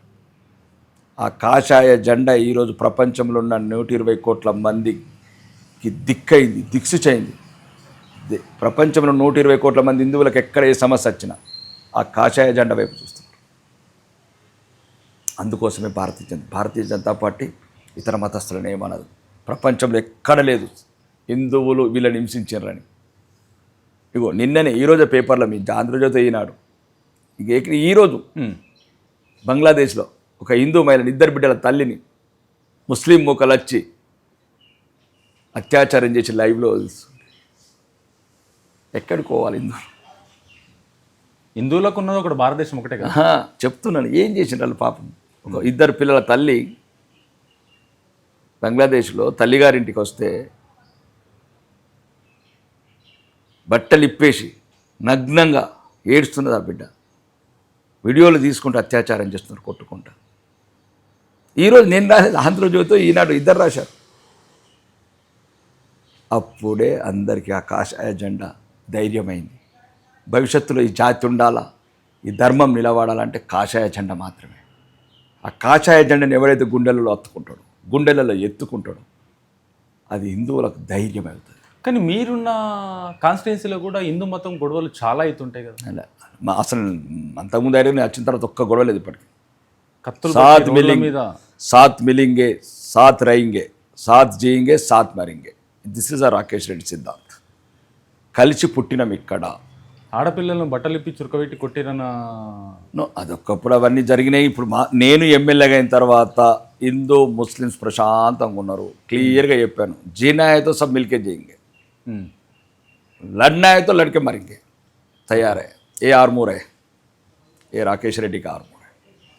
ఆ కాషాయ జెండా ఈరోజు ప్రపంచంలో ఉన్న 120 కోట్ల మందికి దిక్కైంది, దిక్సూచైంది. ప్రపంచంలో 120 కోట్ల మంది హిందువులకు ఎక్కడ ఏ సమస్య వచ్చినా ఆ కాషాయ జెండా వైపు చూస్తున్నారు. అందుకోసమే భారతీయ జనతా పార్టీ ఇతర మతస్థులను ఏమనదు. ప్రపంచంలో ఎక్కడ లేదు హిందువులు వీళ్ళని హింసించారని. ఇగో నిన్ననే ఈరోజు పేపర్లో మీ ఆంధ్రజ్యోతి ఈనాడు ఈరోజు బంగ్లాదేశ్లో ఒక హిందూ మహిళని, 2 బిడ్డల తల్లిని ముస్లిం మూకలు వచ్చి అత్యాచారం చేసి లైవ్లో ఎక్కడికి పోవాలి హిందువులకు ఉన్నది ఒకటి, భారతదేశం ఒకటే కదా. చెప్తున్నాను ఏం చేసిండ్రు వాళ్ళు పాపం. ఒక 2 పిల్లల తల్లి బంగ్లాదేశ్లో తల్లిగారింటికి వస్తే బట్టలు ఇప్పేసి నగ్నంగా ఏడుస్తున్నది ఆ బిడ్డ. వీడియోలు తీసుకుంటూ అత్యాచారం చేస్తున్నారు కొట్టుకుంటా. ఈరోజు నేను రాసేది ఆంధ్రజ్యోతి, ఈనాడు 2 రాశారు. అప్పుడే అందరికీ ఆ కాషాయ జెండా ధైర్యమైంది. భవిష్యత్తులో ఈ జాతి ఉండాలా, ఈ ధర్మం నిలబడాలంటే కాషాయ జెండా మాత్రమే. ఆ కాషాయ జెండాని ఎవరైతే గుండెలలో అత్తుకుంటాడో, గుండెలలో ఎత్తుకుంటాడో, అది హిందువులకు ధైర్యం అవుతుంది. కానీ మీరున్న కాన్స్టిట్యున్సీలో కూడా హిందూ మతం గొడవలు చాలా అవుతుంటాయి కదా. అసలు అంతకుముందు అయితే నేను వచ్చిన తర్వాత ఒక్క గొడవ లేదు ఇప్పటికి. సాత్ మిలింగే, సాత్ రయింగే, సాత్ జీయింగే, సాత్ మరింగే. దిస్ ఇస్ ఆ రాకేష్ రెడ్డి సిద్ధాంత్. కలిసి పుట్టినం ఇక్కడ. ఆడపిల్లలను బట్టలు ఇప్పి చురుకబెట్టి కొట్టిరన్న అదొక్కప్పుడు అవన్నీ జరిగినాయి. ఇప్పుడు నేను ఎమ్మెల్యేగా అయిన తర్వాత హిందూ ముస్లిమ్స్ ప్రశాంతంగా ఉన్నారు. క్లియర్గా చెప్పాను, జీనాయతో సబ్ మిల్కే చేయంगे, लड़ना है तो लड़के मरेंगे, तैयार है. ये आर्मूर है, ये राकेश रेड्डी का आर्मूर है.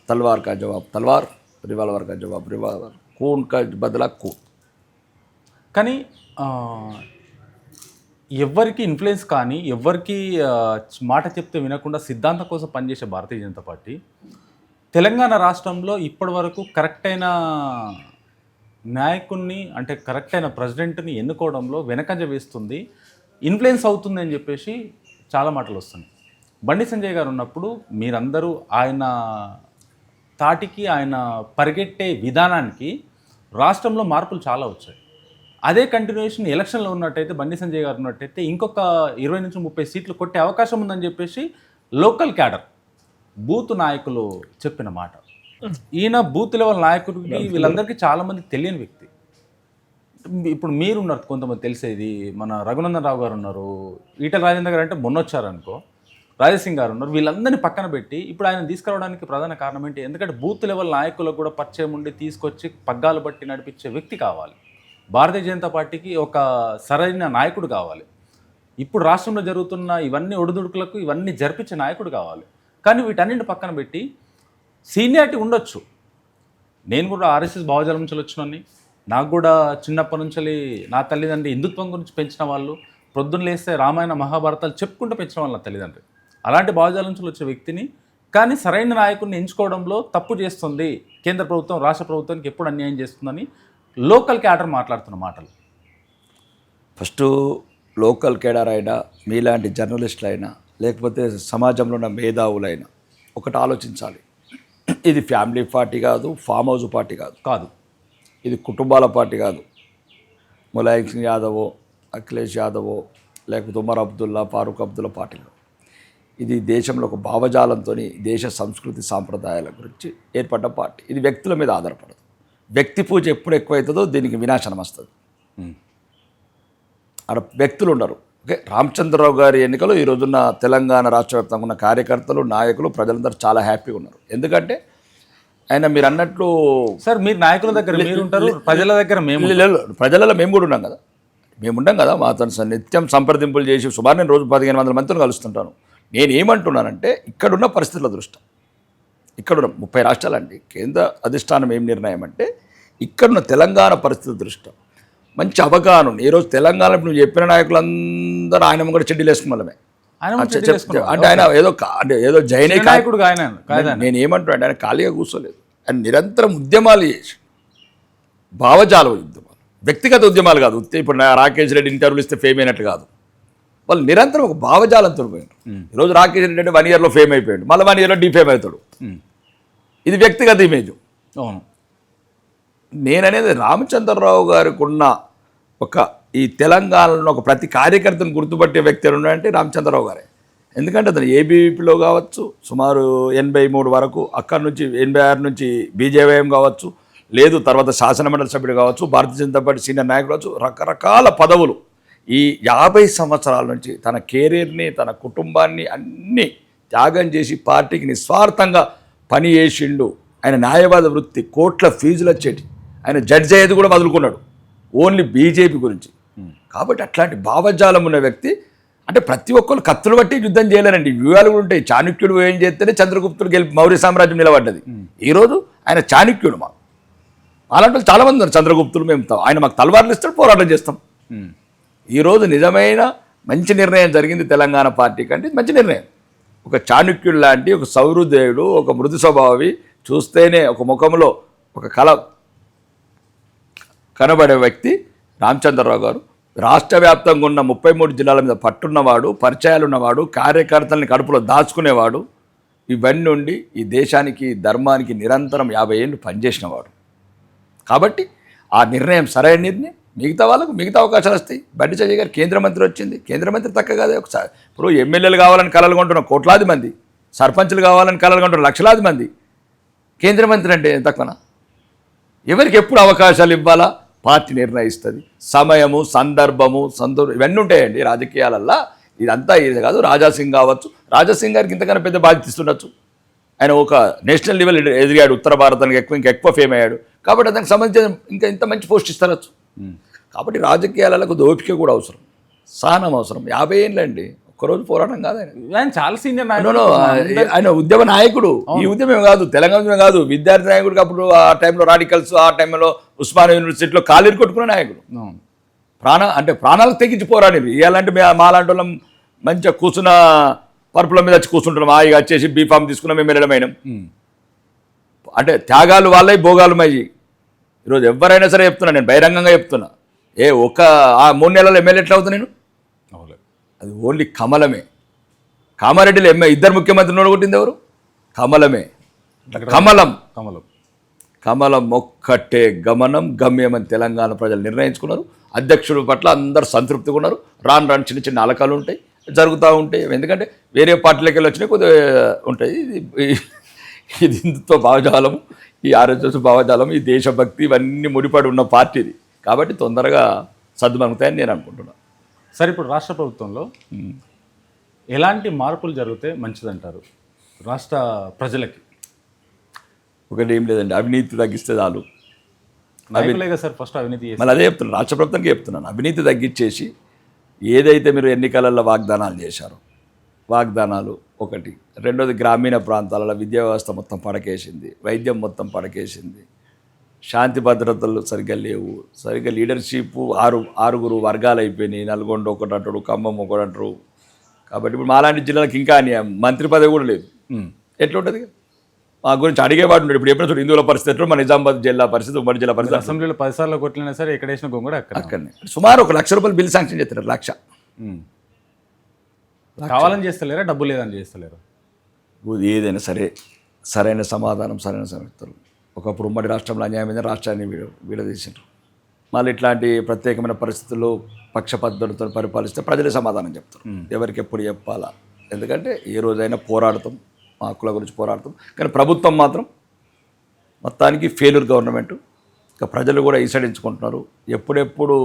तलवार का जवाब तलवार, रिवाल्वर का जवाब रिवाल्वर, खून का बदला खून. కానీ ఎవరికి ఇన్ఫ్లుయెన్స్ కానీ ఎవరికి మాట చెప్తే వినకుండా సిద్ధాంతం కోసం పనిచేసే భారతీయ జనతా పార్టీ తెలంగాణ రాష్ట్రంలో ఇప్పటి వరకు కరెక్ట్ అయిన నాయకుడిని అంటే కరెక్ట్ అయిన ప్రెసిడెంట్ని ఎన్నుకోవడంలో వెనకంజ వేస్తుంది, ఇన్ఫ్లుయెన్స్ అవుతుంది అని చెప్పేసి చాలా మాటలు వస్తున్నాయి. బండి సంజయ్ గారు ఉన్నప్పుడు మీరందరూ ఆయన తాటికి ఆయన పరిగెట్టే విధానానికి రాష్ట్రంలో మార్పులు చాలా వచ్చాయి. అదే కంటిన్యూషన్ ఎలక్షన్లో ఉన్నట్టయితే బండి సంజయ్ గారు ఉన్నట్టయితే ఇంకొక 20 నుంచి 30 సీట్లు కొట్టే అవకాశం ఉందని చెప్పేసి లోకల్ క్యాడర్ బూత్ నాయకులు చెప్పిన మాట. ఈయన బూత్ లెవెల్ నాయకుడికి వీళ్ళందరికీ చాలామంది తెలియని వ్యక్తి. ఇప్పుడు మీరు ఉన్నారు, కొంతమంది తెలిసేది మన రఘునందన్ రావు గారు ఉన్నారు, ఈటల రాజేందర్ గారు అంటే మొన్న వచ్చారనుకో, రాజసింగ్ గారు ఉన్నారు. వీళ్ళందరినీ పక్కన పెట్టి ఇప్పుడు ఆయన తీసుకురావడానికి ప్రధాన కారణం ఏంటి? ఎందుకంటే బూత్ లెవెల్ నాయకులకు కూడా పరిచయం ఉండి తీసుకొచ్చి పగ్గాలు బట్టి నడిపించే వ్యక్తి కావాలి. భారతీయ జనతా పార్టీకి ఒక సరైన నాయకుడు కావాలి. ఇప్పుడు రాష్ట్రంలో జరుగుతున్న ఇవన్నీ ఒడిదుడుకులకు ఇవన్నీ జరిపించే నాయకుడు కావాలి. కానీ వీటన్నింటి పక్కన పెట్టి సీనియారిటీ ఉండొచ్చు. నేను కూడా ఆర్ఎస్ఎస్ భావజాలం నుంచి వచ్చినాన్ని, నాకు కూడా చిన్నప్పటి నుంచి నా తల్లిదండ్రి హిందుత్వం గురించి పెంచిన వాళ్ళు, ప్రొద్దున లేస్తే రామాయణ మహాభారతాలు చెప్పుకుంటూ పెంచిన వాళ్ళు నా తల్లిదండ్రి. అలాంటి భావజాలం నుంచి వచ్చే వ్యక్తిని కానీ సరైన నాయకుడిని ఎంచుకోవడంలో తప్పు చేస్తుంది కేంద్ర ప్రభుత్వం, రాష్ట్ర ప్రభుత్వానికి ఎప్పుడు అన్యాయం చేస్తుందని లోకల్ క్యాడర్ మాట్లాడుతున్న మాటలు. ఫస్ట్ లోకల్ క్యాడర్ అయినా, మీలాంటి జర్నలిస్టులు అయినా, లేకపోతే సమాజంలో ఉన్న మేధావులైనా ఒకటి ఆలోచించాలి. ఇది ఫ్యామిలీ పార్టీ కాదు, ఫామ్ హౌస్ పార్టీ కాదు, ఇది కుటుంబాల పార్టీ కాదు. ములాయం సింగ్ యాదవో, అఖిలేష్ యాదవో, లేకపోతే ఉమర్ అబ్దుల్లా, ఫారూక్ అబ్దుల్లా పార్టీలో. ఇది దేశంలో ఒక భావజాలంతో దేశ సంస్కృతి సాంప్రదాయాల గురించి ఏర్పడ్డ పార్టీ. ఇది వ్యక్తుల మీద ఆధారపడదు. వ్యక్తి పూజ ఎప్పుడు ఎక్కువవుతుందో దీనికి వినాశనం వస్తుంది. అక్కడ వ్యక్తులు ఉండరు. ఓకే, రామచంద్రరావు గారి ఎన్నికలు ఈ రోజున్న తెలంగాణ రాష్ట్ర వ్యాప్తంగా ఉన్న కార్యకర్తలు, నాయకులు, ప్రజలందరూ చాలా హ్యాపీగా ఉన్నారు. ఎందుకంటే ఆయన మీరు అన్నట్లు సార్, మీరు నాయకుల దగ్గర మీరు ఉంటారు, ప్రజల దగ్గర మేము, ప్రజలలో మేము కూడా ఉన్నాం కదా, మాతో నిత్యం సంప్రదింపులు చేసి సుమారు నేను రోజు 1500 మందితో కలుస్తుంటాను. నేను ఏమంటున్నానంటే ఇక్కడున్న పరిస్థితుల దృష్ట్యా, ఇక్కడున్న 30 రాష్ట్రాలండి, కేంద్ర అధిష్టానం ఏం నిర్ణయం అంటే ఇక్కడున్న తెలంగాణ పరిస్థితుల దృష్ట్యా మంచి అవగాహన. ఈరోజు తెలంగాణ నువ్వు చెప్పిన నాయకులందరూ ఆయన కూడా చెడ్డీలు వేసుకున్నామే. అంటే ఆయన ఏదో జైనే నాయకుడు. నేను ఏమంటున్నా, ఆయన ఖాళీగా కూర్చోలేదు, ఆయన నిరంతరం ఉద్యమాలు చేసి, భావజాల ఉద్యమాలు, వ్యక్తిగత ఉద్యమాలు కాదు. ఇప్పుడు రాకేష్ రెడ్డి ఇంటర్వ్యూలు ఇస్తే ఫేమ్ అయినట్టు కాదు, వాళ్ళు నిరంతరం ఒక భావజాలంతో పోయారు. ఈరోజు రాకేష్ రెడ్డి అంటే 1 ఇయర్లో ఫేమ్ అయిపోయాడు, మళ్ళీ 1 ఇయర్లో డీఫేమ్ అవుతాడు. ఇది వ్యక్తిగత ఇమేజ్. అవును, నేననేది రామచంద్రరావు గారికి ఉన్న ఒక ఈ తెలంగాణలో ఒక ప్రతి కార్యకర్తను గుర్తుపట్టే వ్యక్తి ఉన్నాడంటే రామచంద్రరావు గారే. ఎందుకంటే అతను ఏబీవీపీలో కావచ్చు సుమారు 83 వరకు, అక్కడి నుంచి 86 నుంచి బీజేవైఎం కావచ్చు, లేదు తర్వాత శాసనమండలి సభ్యుడు కావచ్చు, భారతీయ జనతా పార్టీ సీనియర్ నాయకుడు కావచ్చు, రకరకాల పదవులు ఈ 50 సంవత్సరాల నుంచి తన కెరీర్ని, తన కుటుంబాన్ని అన్నీ త్యాగం చేసి పార్టీకి నిస్వార్థంగా పని చేసిండు. ఆయన న్యాయవాద వృత్తి, కోట్ల ఫీజులు వచ్చేటి, ఆయన జడ్జి అయ్యేది కూడా వదులుకున్నాడు ఓన్లీ బీజేపీ గురించి. కాబట్టి అట్లాంటి భావజాలం ఉన్న వ్యక్తి. అంటే ప్రతి ఒక్కరు కత్తులు బట్టి యుద్ధం చేయలేరండి, వ్యూహాలు కూడా ఉంటాయి. చాణక్యుడు ఏం చేస్తేనే చంద్రగుప్తుడు మౌర్య సామ్రాజ్యం నిలబడ్డది. ఈరోజు ఆయన చాణక్యుడు. మా అలాంటి వాళ్ళు చాలామంది ఉన్నారు చంద్రగుప్తులు. మేము ఆయన మాకు తలవార్లు ఇస్తాడు, పోరాటం చేస్తాం. ఈరోజు నిజమైన మంచి నిర్ణయం జరిగింది తెలంగాణ పార్టీ కంటే, మంచి నిర్ణయం. ఒక చాణక్యుడు లాంటి, ఒక సౌహృదయుడు, ఒక మృదు స్వభావి, చూస్తేనే ఒక ముఖంలో ఒక కళ కనబడే వ్యక్తి రామచంద్రరావు గారు. రాష్ట్ర వ్యాప్తంగా ఉన్న 33 జిల్లాల మీద పట్టున్నవాడు, పరిచయాలు ఉన్నవాడు, కార్యకర్తల్ని కడుపులో దాచుకునేవాడు. ఇవన్నీ ఉండి ఈ దేశానికి, ధర్మానికి నిరంతరం 50 ఏళ్ళు పనిచేసినవాడు. కాబట్టి ఆ నిర్ణయం సరైన నిర్ణయం. మిగతా వాళ్ళకు మిగతా అవకాశాలు వస్తాయి. బండి సంజయ్ గారు కేంద్ర మంత్రి వచ్చింది, కేంద్ర మంత్రి తక్కువ కాదు. ఒకసారి ఇప్పుడు ఎమ్మెల్యేలు కావాలని కలలు కొంటున్న కోట్లాది మంది, సర్పంచులు కావాలని కలలు కొంటున్న లక్షలాది మంది, కేంద్ర మంత్రి అంటే తక్కువనా? ఎవరికి ఎప్పుడు అవకాశాలు ఇవ్వాలా పార్టీ నిర్ణయిస్తుంది. సమయము, సందర్భము, ఇవన్నీ ఉంటాయండి రాజకీయాలల్లో. ఇదంతా ఇది కాదు. రాజాసింగ్ కావచ్చు, రాజాసింగ్ గారికి ఇంతకన్నా పెద్ద బాధ్యత ఇస్తుండొచ్చు. ఆయన ఒక నేషనల్ లెవెల్ ఎదిగాడు, ఉత్తర భారతానికి ఇంకా ఎక్కువ ఫేమ్ అయ్యాడు, కాబట్టి అతనికి సంబంధించిన ఇంకా ఇంత మంచి పోస్ట్ ఇస్తారచ్చు. కాబట్టి రాజకీయాలకు ఓపిక కూడా అవసరం, సహనం అవసరం. 50 ఏళ్ళండి, ఒక్కరోజు పోరాటం కాదు ఆయన. ఆయన చాలా సీనియర్ ఆయన ఉద్యమ నాయకుడు. ఈ ఉద్యమం కాదు, తెలంగాణ ఉద్యమం కాదు, విద్యార్థి నాయకుడు. అప్పుడు ఆ టైంలో రాడికల్స్, ఆ టైంలో ఉస్మానియా యూనివర్సిటీలో కాలేరు కొట్టుకునే నాయకుడు. ప్రాణాలకు తెగించి పోరాడేది. ఇలాంటి మాలాంటి వాళ్ళం మంచిగా కూర్చున్న పరుపుల మీద వచ్చి కూర్చుంటున్నాం, హాయిగా వచ్చేసి బీఫామ్ తీసుకున్నాం, మేము వెళ్ళడమైనాం. అంటే త్యాగాలు వాళ్ళవి, భోగాలు మయ్యి. ఈరోజు ఎవరైనా సరే చెప్తున్నా, నేను బహిరంగంగా చెప్తున్నా, ఆ 3 నెలలు ఎమ్మెల్యే ఎట్లా అవుతా నేను? అది ఓన్లీ కమలమే. కామారెడ్డిలో 2 ముఖ్యమంత్రులు ఓడగొట్టింది ఎవరు? కమలమే. కమలం ఒక్కటే గమనం, గమ్యం అని తెలంగాణ ప్రజలు నిర్ణయించుకున్నారు. అధ్యక్షుడి పట్ల అందరూ సంతృప్తిగా ఉన్నారు. రాను చిన్న చిన్న అలకాలు ఉంటాయి, జరుగుతూ ఉంటాయి. ఎందుకంటే వేరే పార్టీలకి వెళ్ళి వచ్చినాయి, కొద్దిగా ఉంటాయి. ఇది హిందుత్వ భావజాలము, ఈ ఆర్ఎస్ఎస్ భావజాలం, ఈ దేశభక్తి ఇవన్నీ ముడిపడి ఉన్న పార్టీ ఇది. కాబట్టి తొందరగా సద్దుమణుగుతాయని నేను అనుకుంటున్నాను. సరే, ఇప్పుడు రాష్ట్ర ప్రభుత్వంలో ఎలాంటి మార్పులు జరిగితే మంచిదంటారు రాష్ట్ర ప్రజలకి? ఒకటి ఏం లేదండి, అవినీతి తగ్గిస్తే చాలు. సార్ ఫస్ట్ అవినీతి మళ్ళీ అదే చెప్తున్నాను, రాష్ట్ర ప్రభుత్వానికి చెప్తున్నాను. అవినీతి తగ్గించేసి ఏదైతే మీరు ఎన్నికలలో వాగ్దానాలు చేశారో, వాగ్దానాలు ఒకటి. రెండోది, గ్రామీణ ప్రాంతాలలో విద్యా వ్యవస్థ మొత్తం పడకేసింది, వైద్యం మొత్తం పడకేసింది, శాంతి భద్రతలు సరిగ్గా లేవు, సరిగ్గా లీడర్షిప్ 6 వర్గాలు అయిపోయినాయి. నల్గొండ ఒకటి అంటాడు, ఖమ్మం ఒకటి అంటారు. కాబట్టి ఇప్పుడు మాలాంటి జిల్లాలకు ఇంకా మంత్రి పదవి కూడా లేదు. ఎట్లుంటుంది? మా గురించి అడిగేవాడు ఉంటాడు. ఇప్పుడు ఎప్పుడైనా హిందువుల పరిస్థితి ఎట్లా, మన నిజామాబాద్ జిల్లా పరిస్థితి, ఉమ్మడి జిల్లా పరిస్థితి. అసెంబ్లీలో 10 సార్లు కొట్టినా సరే ఎక్కడ వేసిన గొంగడ అక్కడనే. సుమారు 1 లక్ష రూపాయలు బిల్ శాంక్షన్ చేస్తారు. 1 లక్ష కావాలని చేస్తలేరా, డబ్బు లేదని చేస్తలేరా? ఏదైనా సరే సరైన సమాధానం, సరైన సమర్థలు. ఒకప్పుడు ఉమ్మడి రాష్ట్రంలో అన్యాయమైన రాష్ట్రాన్ని విడదీసారు. మళ్ళీ ఇట్లాంటి ప్రత్యేకమైన పరిస్థితుల్లో పక్షపద్ధతితో పరిపాలిస్తే ప్రజలే సమాధానం చెప్తారు, ఎవరికి ఎప్పుడు చెప్పాలా. ఎందుకంటే ఏ రోజైనా పోరాడతాం, మా హక్కుల గురించి పోరాడతాం. కానీ ప్రభుత్వం మాత్రం మొత్తానికి ఫెయిల్యూర్ గవర్నమెంట్. ఇంకా ప్రజలు కూడా ఈసడించుకుంటున్నారు. ఎప్పుడెప్పుడు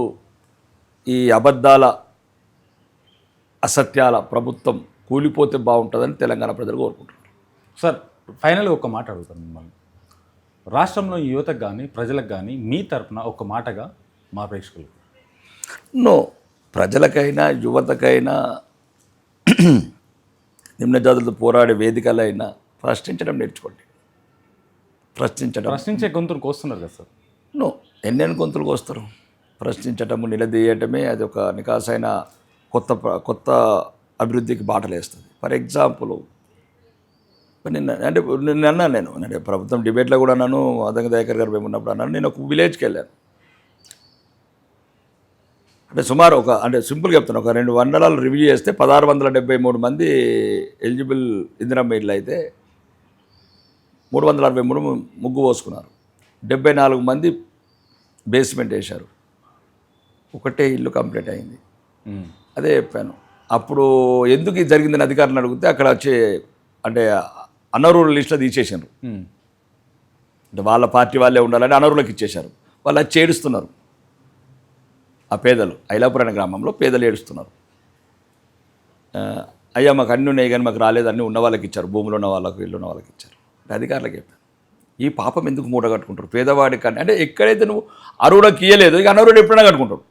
ఈ అబద్ధాల, అసత్యాల ప్రభుత్వం కూలిపోతే బాగుంటుందని తెలంగాణ ప్రజలు కోరుకుంటున్నారు. సార్, ఫైనల్గా ఒక మాట అడుగుతాను మిమ్మల్ని. రాష్ట్రంలో యువతకు కానీ ప్రజలకు కానీ మీ తరపున ఒక మాటగా మా ప్రేక్షకులకు. ప్రజలకైనా యువతకైనా నిమ్న జాతులతో పోరాడే వేదికలైనా ప్రశ్నించడం నేర్చుకోండి. ప్రశ్నించే గొంతులు కోస్తున్నారు కదా సార్? ఎన్నెన్ని గొంతులు కోస్తారు? ప్రశ్నించటము, నిలదీయటమే అది ఒక నికాసైన కొత్త అభివృద్ధికి బాటలేస్తుంది. ఫర్ ఎగ్జాంపుల్, నిన్న అన్నాను నేను ప్రభుత్వం డిబేట్లో కూడా అన్నాను, అదంగా దయాకర్ గారు మేము ఉన్నప్పుడు అన్నాను. నేను ఒక విలేజ్కి వెళ్ళాను. సుమారు సింపుల్గా చెప్తాను, ఒక 2 మండలాలు రివ్యూ చేస్తే 1673 మంది ఎలిజిబుల్ ఇందిరమ్మ ఇళ్ళు అయితే 363 ముగ్గు పోసుకున్నారు. 74 మంది బేస్మెంట్ వేశారు. ఒకటే ఇల్లు కంప్లీట్ అయింది. అదే చెప్పాను. అప్పుడు ఎందుకు ఇది జరిగిందని అధికారులను అడిగితే అక్కడ వచ్చి అనర్హుల లిస్టులో తీసేసారు. వాళ్ళ పార్టీ వాళ్ళే ఉండాలని అనర్హులకు ఇచ్చేశారు. వాళ్ళు అది చేడుస్తున్నారు. ఆ పేదలు, ఐలాపురం అనే గ్రామంలో పేదలు ఏడుస్తున్నారు. అయ్యా మాకు అన్నీ ఉన్నాయి కానీ మాకు రాలేదు, అన్నీ ఉన్న వాళ్ళకి ఇచ్చారు, భూములు ఉన్న వాళ్ళకు, ఇల్లు ఉన్న వాళ్ళకి ఇచ్చారు. అధికారులకు చెప్పాను, ఈ పాపం ఎందుకు మూట కట్టుకుంటారు పేదవాడి కానీ. ఎక్కడైతే నువ్వు అరువుడికి ఇయ్యలేదు, ఇక అనరుడు ఎప్పుడైనా కట్టుకుంటాడు.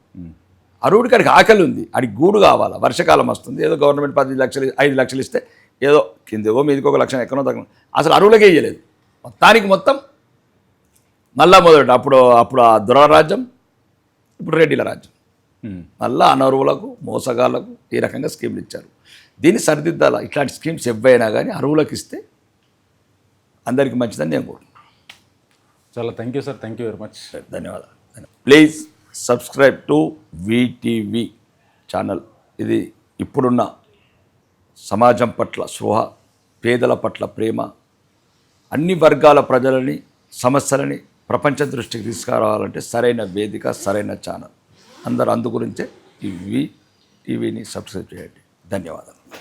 అరువుడికి అడిగి ఆకలి ఉంది, అడిగి గూడు కావాలా, వర్షకాలం వస్తుంది, ఏదో గవర్నమెంట్ 10 లక్షలు 5 లక్షలు ఇస్తే ఏదో కిందకో మీదికో 1 లక్ష ఎక్కడో తగ్గ, అసలు అరువులకే ఇయ్యలేదు. మొత్తం మళ్ళా మొదట అప్పుడు ఆ దురవ రాజ్యం, ఇప్పుడు రెడ్డిల రాజ్యం. మళ్ళా అనర్హులకు, మోసగాళ్లకు ఈ రకంగా స్కీమ్లు ఇచ్చారు. దీన్ని సరిదిద్దాలా. ఇట్లాంటి స్కీమ్స్ ఎవైనా కానీ అర్హులకు ఇస్తే అందరికీ మంచిదని నేను కోరుకుంటున్నాను. చాలా thank you sir, thank you very much. ధన్యవాదాలు. Please subscribe to VTV channel. ఇది ఇప్పుడున్న సమాజం పట్ల స్పృహ, పేదల పట్ల ప్రేమ, అన్ని వర్గాల ప్రజలని, సమస్యలని ప్రపంచ దృష్టికి తీసుకురావాలంటే సరైన వేదిక, సరైన ఛానల్. అందరూ అందుగురించే ఈ టీవీని సబ్స్క్రైబ్ చేయండి. ధన్యవాదాలు.